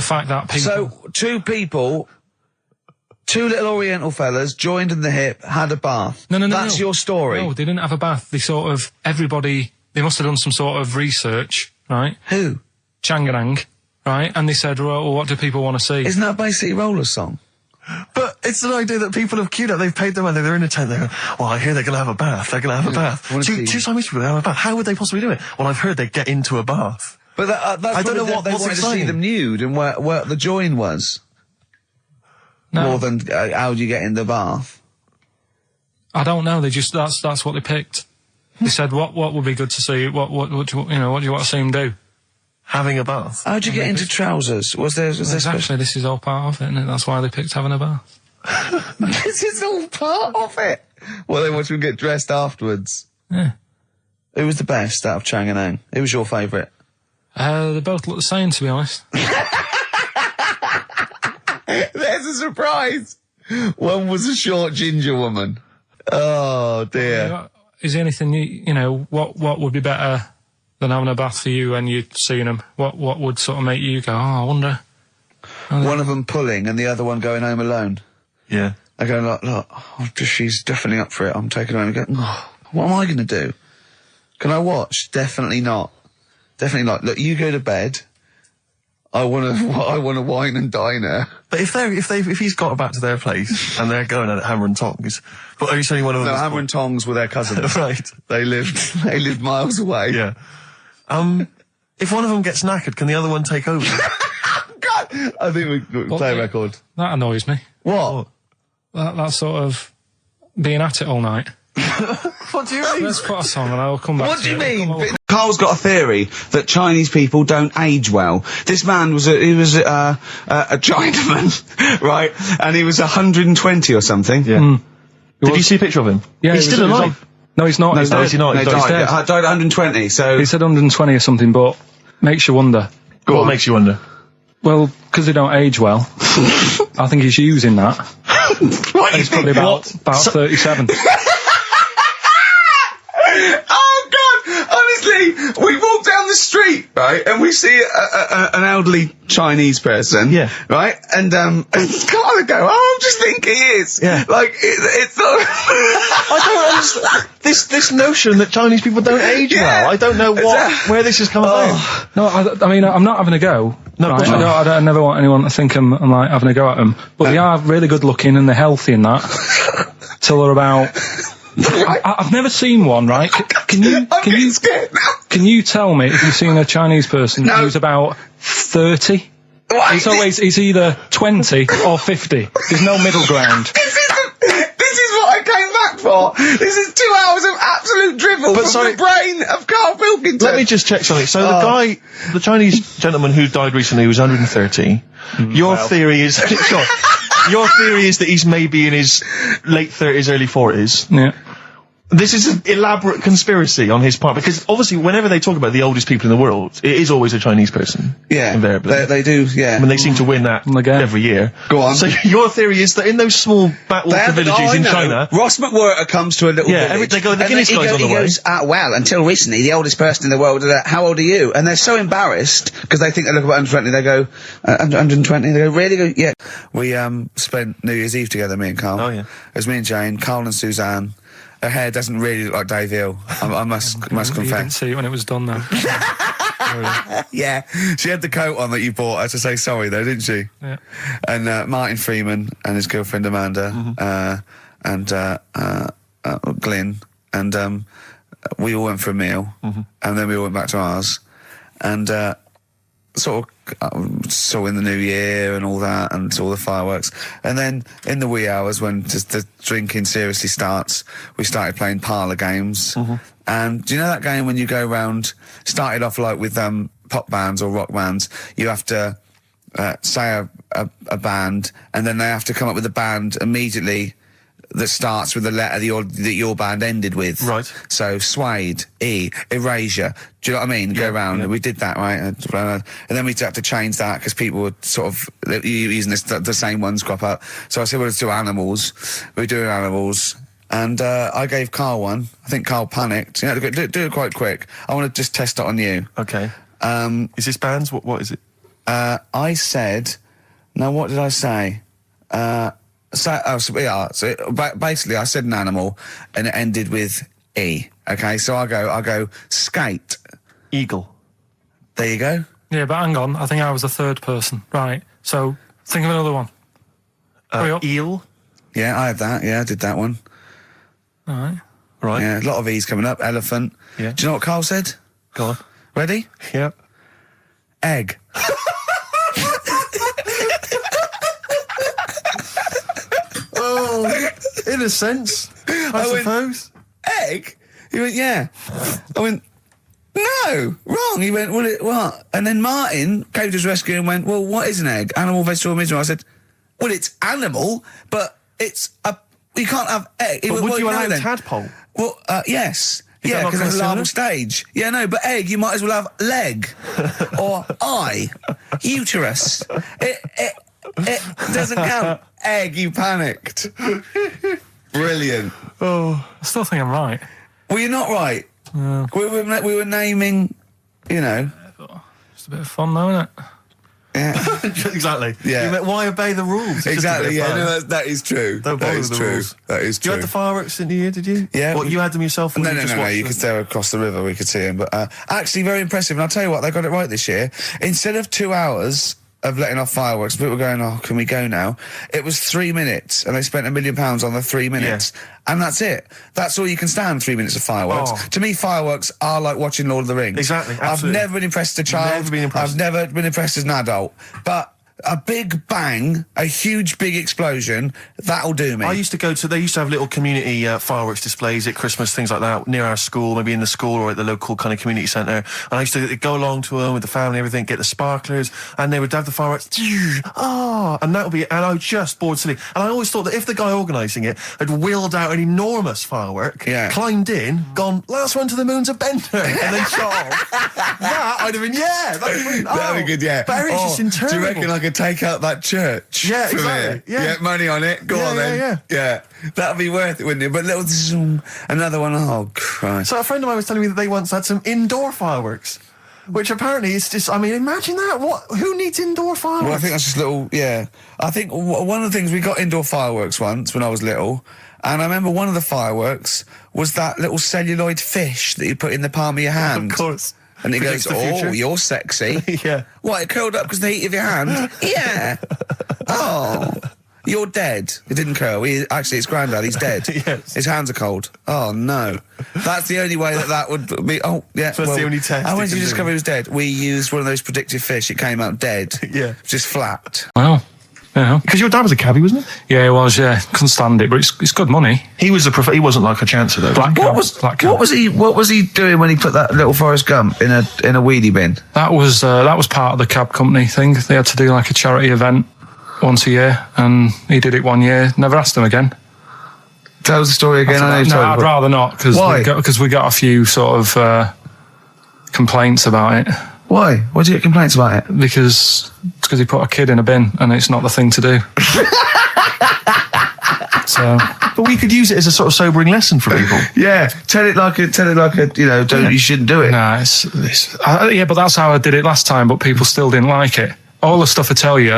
fact that people...
So, two two little Oriental fellas joined in the hip, had a bath.
No.
That's your story.
No, they didn't have a bath. They they must have done some sort of research, right?
Who?
Changanang, right? And they said, well, what do people want to see?
Isn't that a Bay City Rollers song?
But it's an idea that people have queued up. They've paid their money. They're in a tent. They go, well, I hear they're going to have a bath. They're going to have a bath. Two Chinese people have a bath. How would they possibly do it? Well, I've heard they get into a bath.
But that's
I don't know
they
what's
wanted to see
exciting.
them nude and where the join was.
No.
More than how do you get in the bath?
I don't know. They just that's what they picked. They said, what would be good to see? What do you want to see them do?
Having a bath.
How'd you get into trousers? Was there
Exactly. This is all part of it, isn't it? That's why they picked having a bath.
This is all part of it. Well, they want you to get dressed afterwards.
Yeah.
Who was the best out of Chang and Ang? Who was your favourite?
They both look the same, to be honest.
There's a surprise. One was a short ginger woman. Oh dear.
Is there anything what would be better than having a bath for you when you'd seen them? What would sort of make you go, I wonder?
One of them pulling and the other one going home alone.
Yeah.
I go, look, she's definitely up for it. I'm taking her home and go, what am I going to do? Can I watch? Definitely not. Definitely not. Look, you go to bed. I want to wine and dine her.
But if he's got back to their place and they're going at Hammer and Tongs, but are you saying one of them?
No, Hammer and Tongs were their cousins.
Right.
They lived miles away.
Yeah. If one of them gets knackered, can the other one take over?
God, I think we play a record.
That annoys me.
What?
That sort of being at it all night.
What do you mean?
Let's put a song and I'll come back
What
to
do you
it.
mean? Karl's got a theory that Chinese people don't age well. This man was a Chinaman, right? And he was 120 or something.
Yeah. Did you see a picture of him?
Yeah,
he's still alive.
No, he's not.
No,
He's
no,
dead.
is he not?
No,
He's
died.
dead.
Died at 120. So
He said 120 or something, but makes you wonder.
What makes you wonder?
Well, because they don't age well, I think he's using that.
What
He's probably about 37.
Oh God! Honestly, we walk down the street, right, and we see an elderly Chinese person,
Yeah.
right, and Karl would go, "Oh, I just think he is."
Yeah.
Like it's not.
I don't understand this notion that Chinese people don't age
Yeah.
well. I don't know where this has come about.
No, I mean, I'm not having a go.
No,
right?
but you-
I never want anyone to think I'm like having a go at them. But they are really good looking and they're healthy and that. Till they're about. I've never seen one, right? Can you
Scared now.
can you tell me if you've seen a Chinese person
No.
who's about 30?
What?
It's either 20 or 50. There's no middle ground.
This is what I came back for. This is 2 hours of absolute drivel from
sorry.
the brain of Karl Pilkington.
Let me just check something. So the Chinese gentleman who died recently was 130. Your theory is sure. Your theory is that he's maybe in his late 30s, early 40s.
Yeah.
This is an elaborate conspiracy on his part, because obviously whenever they talk about the oldest people in the world, it is always a Chinese person.
Yeah,
invariably.
they do. Yeah,
I mean, they seem to win that
Again.
every year.
Go on.
So your theory is that in those small backwater villages in China,
Ross McWhirter comes to a little village.
they go, the
and
Guinness
then
guy's on the
he
way.
goes, well, until recently, the oldest person in the world, how old are you? And they're so embarrassed, because they think they look about 120, they go, 120, they go, really? Go, yeah. We, spent New Year's Eve together, me and Karl.
Oh, yeah.
It was me and Jane, Karl and Suzanne. Her hair doesn't really look like Dave Hill, I must
You didn't
confess.
see it when it was done, though.
Yeah, she had the coat on that you bought her to say sorry, though, didn't she?
Yeah.
And Martin Freeman and his girlfriend Amanda, and Glyn, and we all went for a meal, and then we all went back to ours, and sort of saw in the new year and all that, and saw the fireworks, and then in the wee hours when just the drinking seriously starts, we started playing parlour games. And do you know that game when you go round, started off like with pop bands or rock bands, you have to say a band, and then they have to come up with a band immediately that starts with the letter that your band ended with.
Right.
So Suede, E, Erasure. Do you know what I mean? Go around.
yeah.
We did that, right? And then we had to change that because people were sort of using the same ones crop up. So I said, well, let's do animals. We're doing animals. And I gave Karl one. I think Karl panicked. You know, do it quite quick. I want to just test it on you.
Okay. Is this bands? What is it?
I said, no, what did I say? basically, I said an animal, and it ended with E. Okay, so I go skate.
Eagle.
There you go.
Yeah, but hang on. I think I was the third person. Right. So think of another one. Hurry up.
Eel.
Yeah, I had that. Yeah, I did that one.
All right.
Right.
Yeah, a lot of E's coming up. Elephant.
Yeah.
Do you know what Karl said?
Go on.
Ready?
Yep.
Egg.
Oh, in a sense, I suppose.
Egg? He went, yeah. I went, no, wrong. He went, well, what? And then Martin came to his rescue and went, well, what is an egg? Animal, vegetable, mineral. I said, well, it's animal, but you can't have egg.
But
Well,
would you allow
then?
tadpole?
Well, yes.
Is that
Yeah,
not
because it's a
kinda
larval stage. Yeah, no, but egg, you might as well have leg or eye, uterus. It doesn't count. Egg, you panicked. Brilliant.
Oh, I still think I'm right.
Well, you're not right.
No.
We were naming, you know.
It's a bit of fun, though, isn't it?
Yeah. Exactly.
Yeah.
You meant, why obey the rules? It's
Exactly.
just a bit
Yeah,
of fun.
no, that is true.
Don't
That
bother
is
with the
true.
rules.
That is
You
true.
had the fireworks in the year, did you?
Yeah.
What, you had them yourself? Or
No,
you
no,
just
no, no.
watched
You
them?
could stare across the river. We could see him, but actually very impressive. And I'll tell you what, they got it right this year. Instead of 2 hours of letting off fireworks, people were going, "Oh, can we go now?" It was 3 minutes, and they spent £1 million on the 3 minutes, and that's it. That's all you can stand. 3 minutes of fireworks.
Oh.
To me, fireworks are like watching Lord of the Rings.
Exactly,
I've
absolutely.
never been impressed as a child.
Never been impressed.
I've never been impressed as an adult, but. A big bang, a huge big explosion, that'll do me.
I used to go to, they used to have little community fireworks displays at Christmas, things like that, near our school, maybe in the school or at the local kind of community centre. And I used to go along to them with the family and everything, get the sparklers, and they would have the fireworks, and that would be, and I was just bored silly. And I always thought that if the guy organising it had wheeled out an enormous firework, climbed in, gone, last one to the moon's a bender, and then shot off, that I'd have been,
that'd be good, yeah.
But it's just interminable.
Do you reckon I could take out that church?
Yeah,
from
exactly.
here?
Yeah.
Money on it. Go on then.
Yeah.
That'd be worth it, wouldn't it? But little zoom, another one. Oh Christ!
So a friend of mine was telling me that they once had some indoor fireworks, which apparently is just, I mean, imagine that. Who needs indoor fireworks?
Well, I think that's just little. Yeah, I think one of the things, we got indoor fireworks once when I was little, and I remember one of the fireworks was that little celluloid fish that you put in the palm of your hand.
Of course.
And it
Predicts
goes,
the future.
oh, you're sexy.
Yeah.
What, it curled up because of the heat of your hand? Yeah. Oh, you're dead. It didn't curl. Actually, it's Grandad. He's dead.
Yes.
His hands are cold. Oh, no. That's the only way that would be. Oh, yeah.
So that's the only test
How
it
did you
can
discover
do.
he was dead? We used one of those predictive fish. It came out dead.
Yeah.
Just flat.
Wow. Yeah.
Because your dad was a cabbie, wasn't he?
Yeah, it was, yeah. Couldn't stand it, but it's good money.
He was he wasn't like a chancer though.
Black cab. Black cab.
What was he doing when he put that little Forrest Gump in a weedy bin?
That was part of the cab company thing. They had to do like a charity event once a year, and he did it 1 year. Never asked him again.
Tell us the story again.
No, I'd rather not, because we got a few sort of complaints about it.
Why? Why did you get complaints about it?
Because he put a kid in a bin, and it's not the thing to do. So,
but we could use it as a sort of sobering lesson for people.
Yeah, tell it like a, you know, you shouldn't do it.
Nah, yeah, but that's how I did it last time, but people still didn't like it. All the stuff I tell you,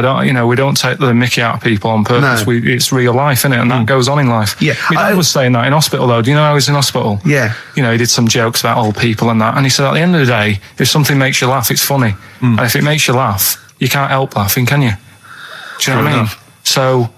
we don't take the mickey out of people on purpose.
No.
It's real life, innit? And that goes on in life.
Yeah.
My dad was saying that in hospital, though. Do you know I was in hospital?
Yeah.
He did some jokes about old people and that. And he said, at the end of the day, if something makes you laugh, it's funny. And if it makes you laugh, you can't help laughing, can you? Do you know what I mean? So,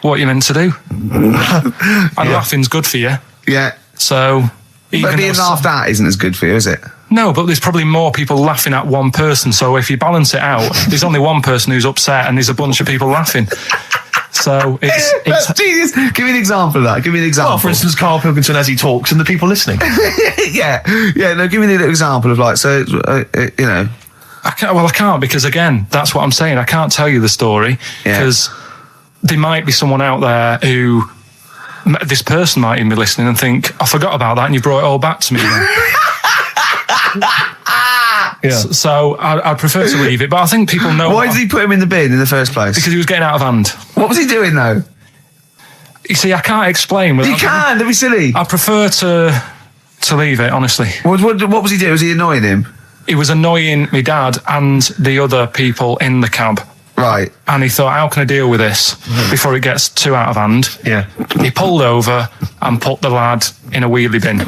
what are you meant to do? And laughing's good for you.
Yeah.
So...
But being laughed at isn't as good for you, is it?
No, but there's probably more people laughing at one person. So if you balance it out, there's only one person who's upset and there's a bunch of people laughing. So it's
genius. Give me an example of that. Give me an example.
Well, for instance, Karl Pilkington as he talks and the people listening.
Yeah. No, give me an example of I
can't, because again, that's what I'm saying. I can't tell you the story because there might be someone out there who... This person might even be listening and think, I forgot about that and you brought it all back to me then. So I'd prefer to leave it, but I think people know...
Why did he put him in the bin in the first place?
Because he was getting out of hand.
What was he doing, though?
You see, I can't explain.
You can, don't be silly.
I prefer to leave it, honestly.
What was he doing? Was he annoying him?
He was annoying my dad and the other people in the cab.
Right.
And he thought, how can I deal with this before it gets too out of hand?
Yeah.
He pulled over and put the lad in a wheelie bin.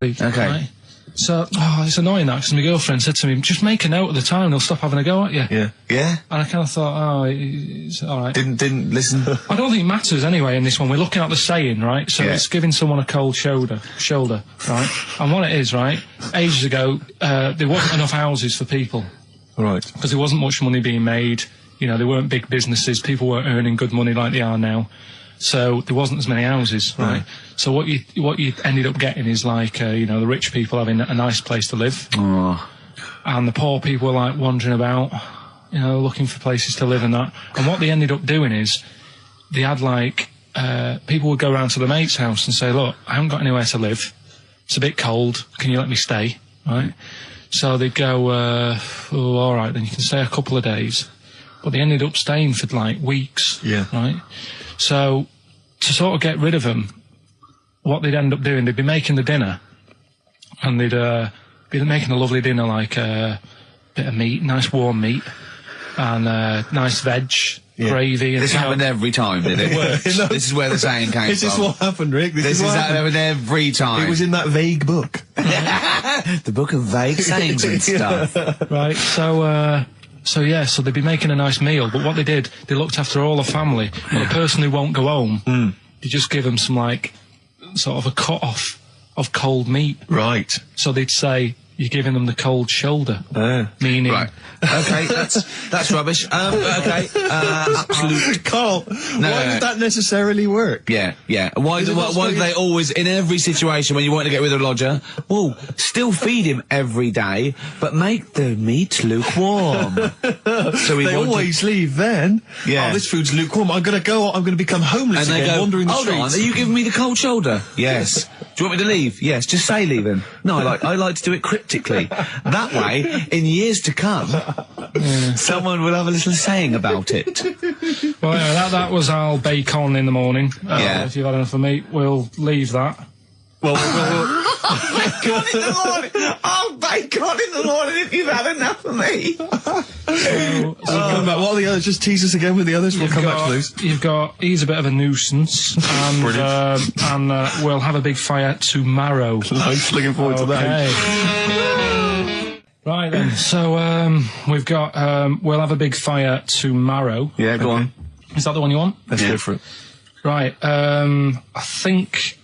Okay.
Right? So, it's annoying that, because my girlfriend said to me, just make a note of the time and they'll stop having a go at you.
Yeah.
Yeah?
And I kind of thought, it's all right.
Didn't listen?
I don't think it matters anyway in this one. We're looking at the saying, right? So it's giving someone a cold shoulder, right? And what it is, right, ages ago, there wasn't enough houses for people.
Right.
Because there wasn't much money being made. You know, there weren't big businesses. People weren't earning good money like they are now. So there wasn't as many houses, right? So what you ended up getting is like, you know, the rich people having a nice place to live.
Oh.
And the poor people were like wandering about, you know, looking for places to live and that. And what they ended up doing is they had like, people would go around to the mate's house and say, look, I haven't got anywhere to live. It's a bit cold. Can you let me stay? Right? So they'd go, all right, then you can stay a couple of days. But they ended up staying for like weeks.
Yeah.
Right? So to sort of get rid of them, what they'd end up doing, they'd be making the dinner, and they'd be making a lovely dinner, like a bit of meat, nice warm meat, and nice veg, gravy. And
This happened every time, did it? This is where the saying came
This is
from.
what happened, Rick.
This is happened every time.
It was in that vague book.
The book of vague sayings and stuff.
Right, so they'd be making a nice meal, but what they did, they looked after all the family. But the person who won't go home, they just give them some, like, sort of a cut-off of cold meat.
Right.
So they'd say, you're giving them the cold shoulder. Meaning...
Right. Okay, that's rubbish. Okay, absolute...
Carl, why would that necessarily work?
Yeah. Why do they always, in every situation when you want to get rid of a lodger, well, still feed him every day, but make the meat lukewarm. So
They always leave then.
Yeah.
Oh, this food's lukewarm. I'm going to go, I'm going to become homeless
and they
again,
go,
wandering the
hold on,
streets.
are you giving me the cold shoulder? Yes. Do you want me to leave? Yes, just say leaving. No, I like to do it cryptically. That way, in years to come, someone will have a little saying about it.
Well, anyway, that was our bacon in the morning. If you've had enough of meat, we'll leave that.
Well,
Bacon in the morning! Oh, bacon in the morning if you've had enough of me!
come back. What are the others? Just tease us again with the others. We'll come back to those.
You've got, he's a bit of a nuisance, and we'll have a big fire tomorrow.
Nice, looking forward to that.
Right then, so we've got, we'll have a big fire tomorrow.
Yeah, go on.
Is that the one you want?
Let's go for it.
Right, I think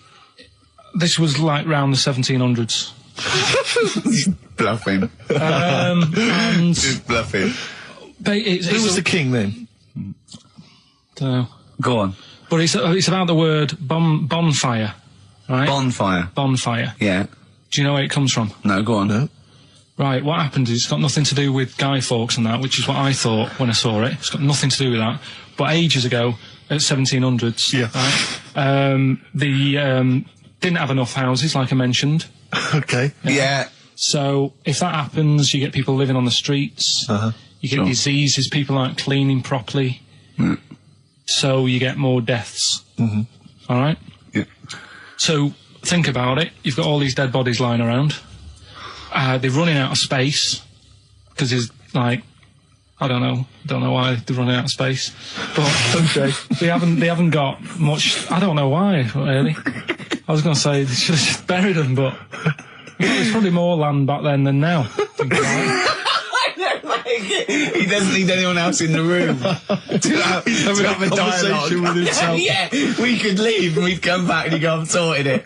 this was like round the 1700s.
Bluffing.
And
Just bluffing.
Who was the king then?
Dunno.
Go on.
But it's about the word bonfire, right?
Bonfire.
Bonfire.
Yeah.
Do you know where it comes from?
No, go on.
No.
Right, what happened is it's got nothing to do with Guy Fawkes and that, which is what I thought when I saw it. It's got nothing to do with that. But ages ago, at 1700s, right, they didn't have enough houses, like I mentioned.
Okay.
Yeah.
So if that happens, you get people living on the streets. You get diseases, people aren't cleaning properly. So you get more deaths. All right?
Yeah.
So think about it. You've got all these dead bodies lying around. They're running out of space because there's like, I don't know why they're running out of space, but they haven't got much. I don't know why really. I was going to say they should have just buried them, but there's probably more land back then than now.
He doesn't need anyone else in the room to have a
conversation with himself.
Yeah, we could leave and we'd come back and he'd go, I've sorted it.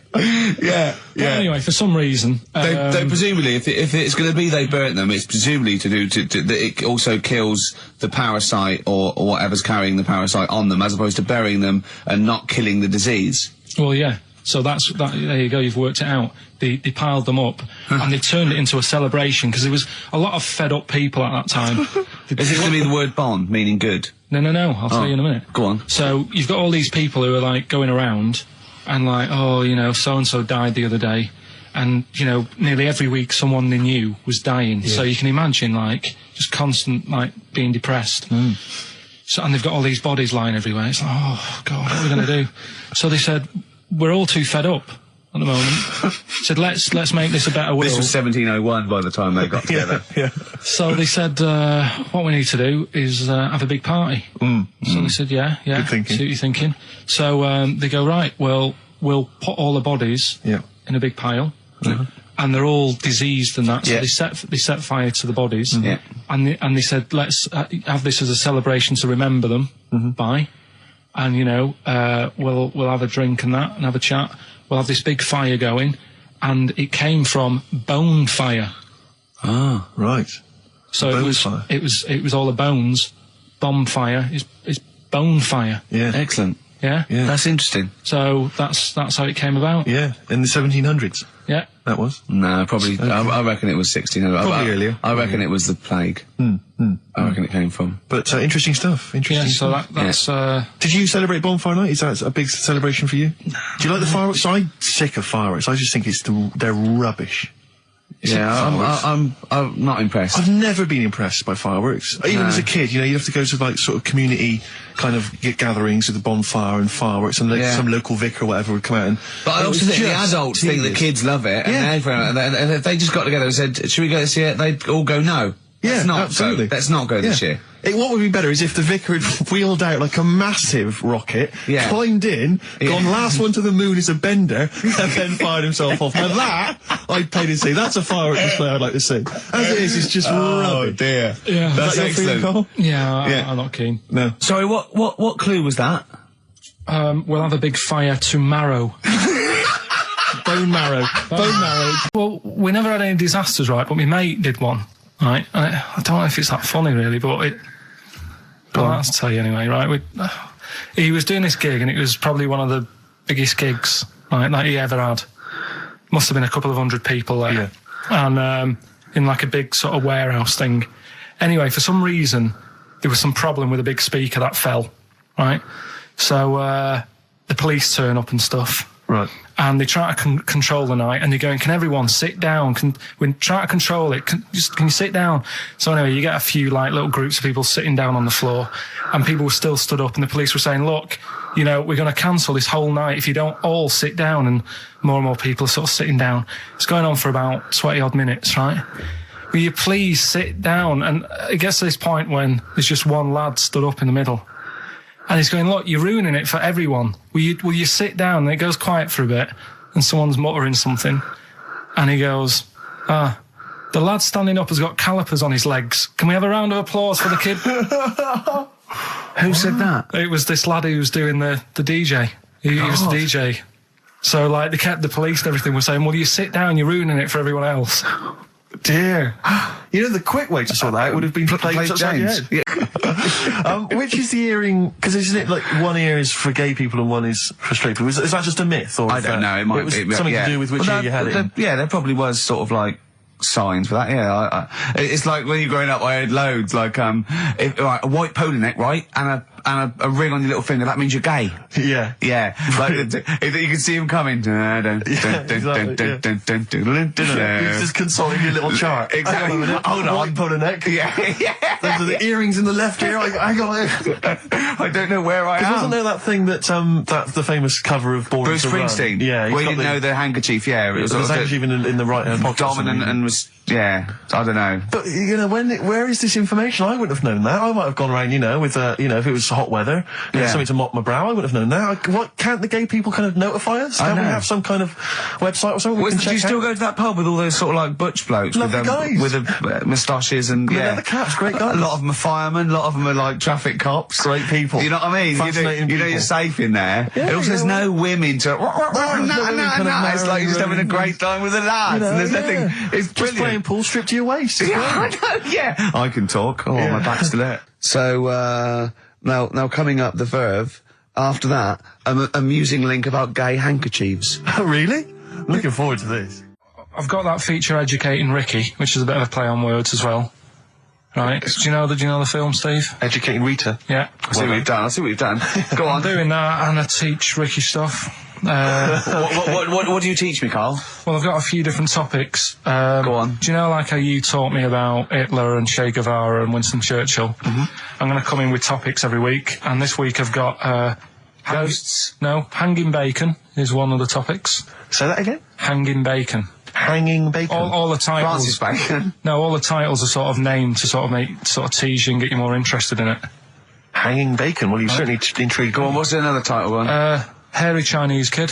Yeah.
But anyway, for some reason,
They presumably, if it's going to be they burnt them, it's presumably to do that it also kills the parasite or whatever's carrying the parasite on them, as opposed to burying them and not killing the disease.
well, yeah. So that's that. There you go. You've worked it out. They piled them up and they turned it into a celebration because there was a lot of fed up people at that time.
Is it going to be the word bon, meaning good?
No. I'll tell you in a minute.
Go on.
So you've got all these people who are like going around and like, oh, you know, so and so died the other day, and you know, nearly every week someone they knew was dying. So you can imagine like just constant like being depressed. So and they've got all these bodies lying everywhere. It's like, oh God, what are we going to do? So they said, we're all too fed up. at the moment. Said, let's make this a better world.
This was 1701 by the time they got together.
Yeah.
So they said, what we need to do is have a big party. So they said, yeah,
Good thinking.
see what you're thinking. So they go, right, well, we'll put all the bodies in a big pile. And they're all diseased and that, so they set fire to the bodies. And they said, let's have this as a celebration to remember them by. And, you know, we'll have a drink and that, and have a chat. We'll have this big fire going, and it came from bone fire.
Ah, right.
So
bone
it was
fire.
it was all the bones. Bomb fire is bone fire.
Yeah.
Excellent.
Yeah?
Yeah.
That's interesting.
So that's how it came about.
Yeah, in the 1700s.
Yeah.
That was.
No, probably. I reckon it was 1600.
Probably earlier.
I reckon it was the plague. I reckon it came from.
But interesting stuff. Interesting
Yeah, so
stuff.
that's
Did you celebrate Bonfire Night? Is that a big celebration for you? Do you like the fireworks? I'm sick of fireworks. I just think they're rubbish.
I'm not impressed.
I've never been impressed by fireworks. Even as a kid, you know, you have to go to like sort of community kind of gatherings with a bonfire and fireworks, and some local vicar or whatever would come out. And
But I also think the adults think the
tedious.
kids love it, and if they just got together and said, "Should we go this year?" They'd all go, "No,
Yeah,
let's not
absolutely.
go. Let's not go this year."
What would be better is if the vicar had wheeled out like a massive rocket, climbed in, gone last one to the moon is a bender, and then fired himself off. Now that, I'd pay to see. That's a firework display I'd like to see. As it is, it's just rubbish.
Dear.
Yeah.
That's
Is that your feeling,
excellent.
Karl?
yeah, I'm not keen.
No.
Sorry, what clue was that?
We'll have a big fire tomorrow. Bone marrow. Bone marrow. Well, we never had any disasters, right? But my mate did one, right? I don't know if it's that funny, really, but it... Well, I'll tell you anyway, right? He was doing this gig, and it was probably one of the biggest gigs, right, that he ever had. Must have been a couple of hundred people there.
Yeah.
And in like a big sort of warehouse thing. Anyway, for some reason, there was some problem with a big speaker that fell, right? So the police turn up and stuff.
Right.
And they try to control the night, and they're going, can everyone sit down? We try to control it. Can you sit down? So anyway, you get a few like little groups of people sitting down on the floor, and people were still stood up, and the police were saying, look, you know, we're going to cancel this whole night if you don't all sit down. And more people are sort of sitting down. It's going on for about 20 odd minutes, right? Will you please sit down? And it gets to this point when there's just one lad stood up in the middle. And he's going, look, you're ruining it for everyone. Will you sit down? And it goes quiet for a bit, and someone's muttering something. And he goes, the lad standing up has got calipers on his legs. Can we have a round of applause for the kid?
Who said that?
It was this lad who was doing the DJ. He was the DJ. So, like, the police and everything were saying, well, you sit down, you're ruining it for everyone else.
Dear. You know, the quick way to sort that out would have been to play upside your head. Which is the earring? Because isn't it like one ear is for gay people and one is for straight people? Is that just a myth? Or
I don't know. It might
was
be
something to do with which ear you had it in.
Yeah, there probably was sort of like signs for that. Yeah, it's like when you're growing up, I had loads like a white polo neck, right, and a ring on your little finger. That means you're gay.
Yeah.
Yeah, like you can see him coming.
He's just consulting your little chart.
Exactly. Hold on.
White polo neck.
Yeah.
Those are the earrings in the left ear. I
don't know where I am.
Wasn't there that thing that's the famous cover of Born
Bruce
to Run?
Springsteen?
Yeah.
Where you didn't know the handkerchief, it was
there's handkerchief in the right hand pocket.
dominant and was, I don't know.
But, you know, where is this information? I wouldn't have known that. I might have gone around, you know, with, if it was hot weather, something to mop my brow, I wouldn't have known that. What, can't the gay people kind of notify us? Can't we have some kind of website or something we can check
Do you still
out?
go to that pub with all those sort of like butch blokes
Lovely guys.
with the moustaches and
Leather caps, great guys.
A lot of them are firemen, a lot of them are like traffic cops.
Great people.
You know what I mean?
Fascinating
You know
people.
you're safe in there.
Yeah,
and also there's no women to... No. It's like you're just having a great time with the lads. And there's nothing... It's
just
brilliant.
playing pool stripped to your waist.
Yeah, I know, yeah. I can talk. Oh, my back's to it. So, now coming up the verve, after that, an amusing link about gay handkerchiefs.
Oh, really? Looking forward to this.
I've got that feature Educating Ricky, which is a bit of a play on words as well. Right? Do you know the film, Steve?
Educating Rita.
Yeah.
I see what you've done. Go on.
I'm doing that, and I teach Ricky stuff.
What do you teach me, Karl?
Well, I've got a few different topics.
Go on.
Do you know, like how you taught me about Hitler and Che Guevara and Winston Churchill? Mm-hmm. I'm going to come in with topics every week, and this week I've got...
Ghosts?
No, hanging bacon is one of the topics.
Say that again?
Hanging bacon.
Hanging bacon.
All the titles.
Francis Bacon.
No, all the titles are sort of named to sort of tease you and get you more interested in it.
Hanging bacon. Well, you've certainly intrigued.
Go on, what's another title one?
Hairy Chinese kid.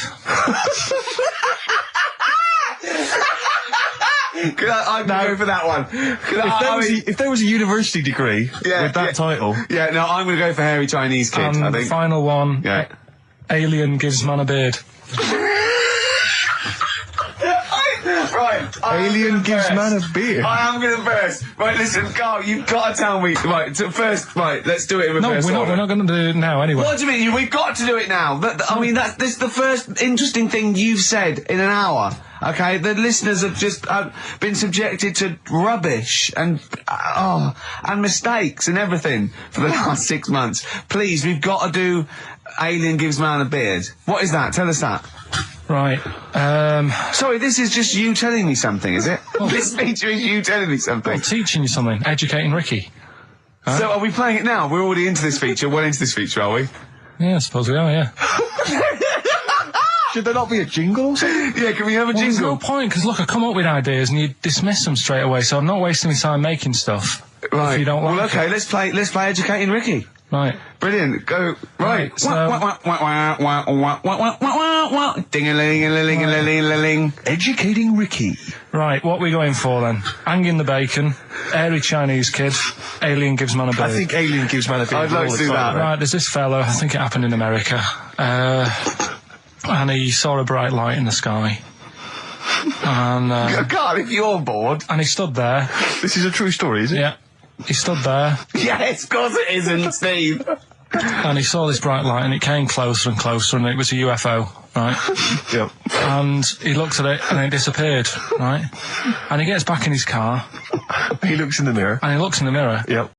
I'm going to go for that one.
If there was a university degree with that title...
Yeah, no, I'm going to go for Hairy Chinese Kid, I think.
The final one,
Yeah.
Alien gives man a beard.
Right.
Alien gives man a beard.
I am going to burst. Right, listen, Carl, you've got to tell me. Right, first, right, let's do it in reverse.
No, we're not going to do it now anyway.
What do you mean? We've got to do it now. I mean, this is the first interesting thing you've said in an hour. Okay, the listeners have just been subjected to rubbish and mistakes and everything for the last 6 months. Please, we've got to do Alien Gives Man a Beard. What is that? Tell us that.
Right.
Sorry, this is just you telling me something, is it? This feature is you telling me something.
I'm teaching you something. Educating Ricky.
So are we playing it now? We're already into this feature. Well into this feature, are we?
Yeah, I suppose we are, yeah.
Should there not be a jingle or something?
Yeah, can we have a
There's
jingle?
no point, because look, I come up with ideas and you dismiss them straight away, so I'm not wasting my time making stuff.
Right.
If you don't like
well, okay,
it.
let's play Educating Ricky.
Right.
Brilliant. Go. Right.
So-
Ding-a-ling-a-ling-a-ling-a-ling.
Educating Ricky.
Right, what are we going for then? Hanging the bacon, Hairy Chinese kid, Alien Gives Man a Beard.
I think Alien Gives Man a beard.
I'd like to do that.
Right, there's this fellow, I think it happened in America, and he saw a bright light in the sky. And
Carl, if you're bored.
he stood there.
This is a true story, is it?
Yeah. He stood there,
Yes, of course it isn't, Steve.
and he saw this bright light, and it came closer and closer, and it was a UFO, right?
Yep.
And he looked at it, and it disappeared, right? And he gets back in his car,
He looks in the mirror.
and he looks in the mirror,
Yep.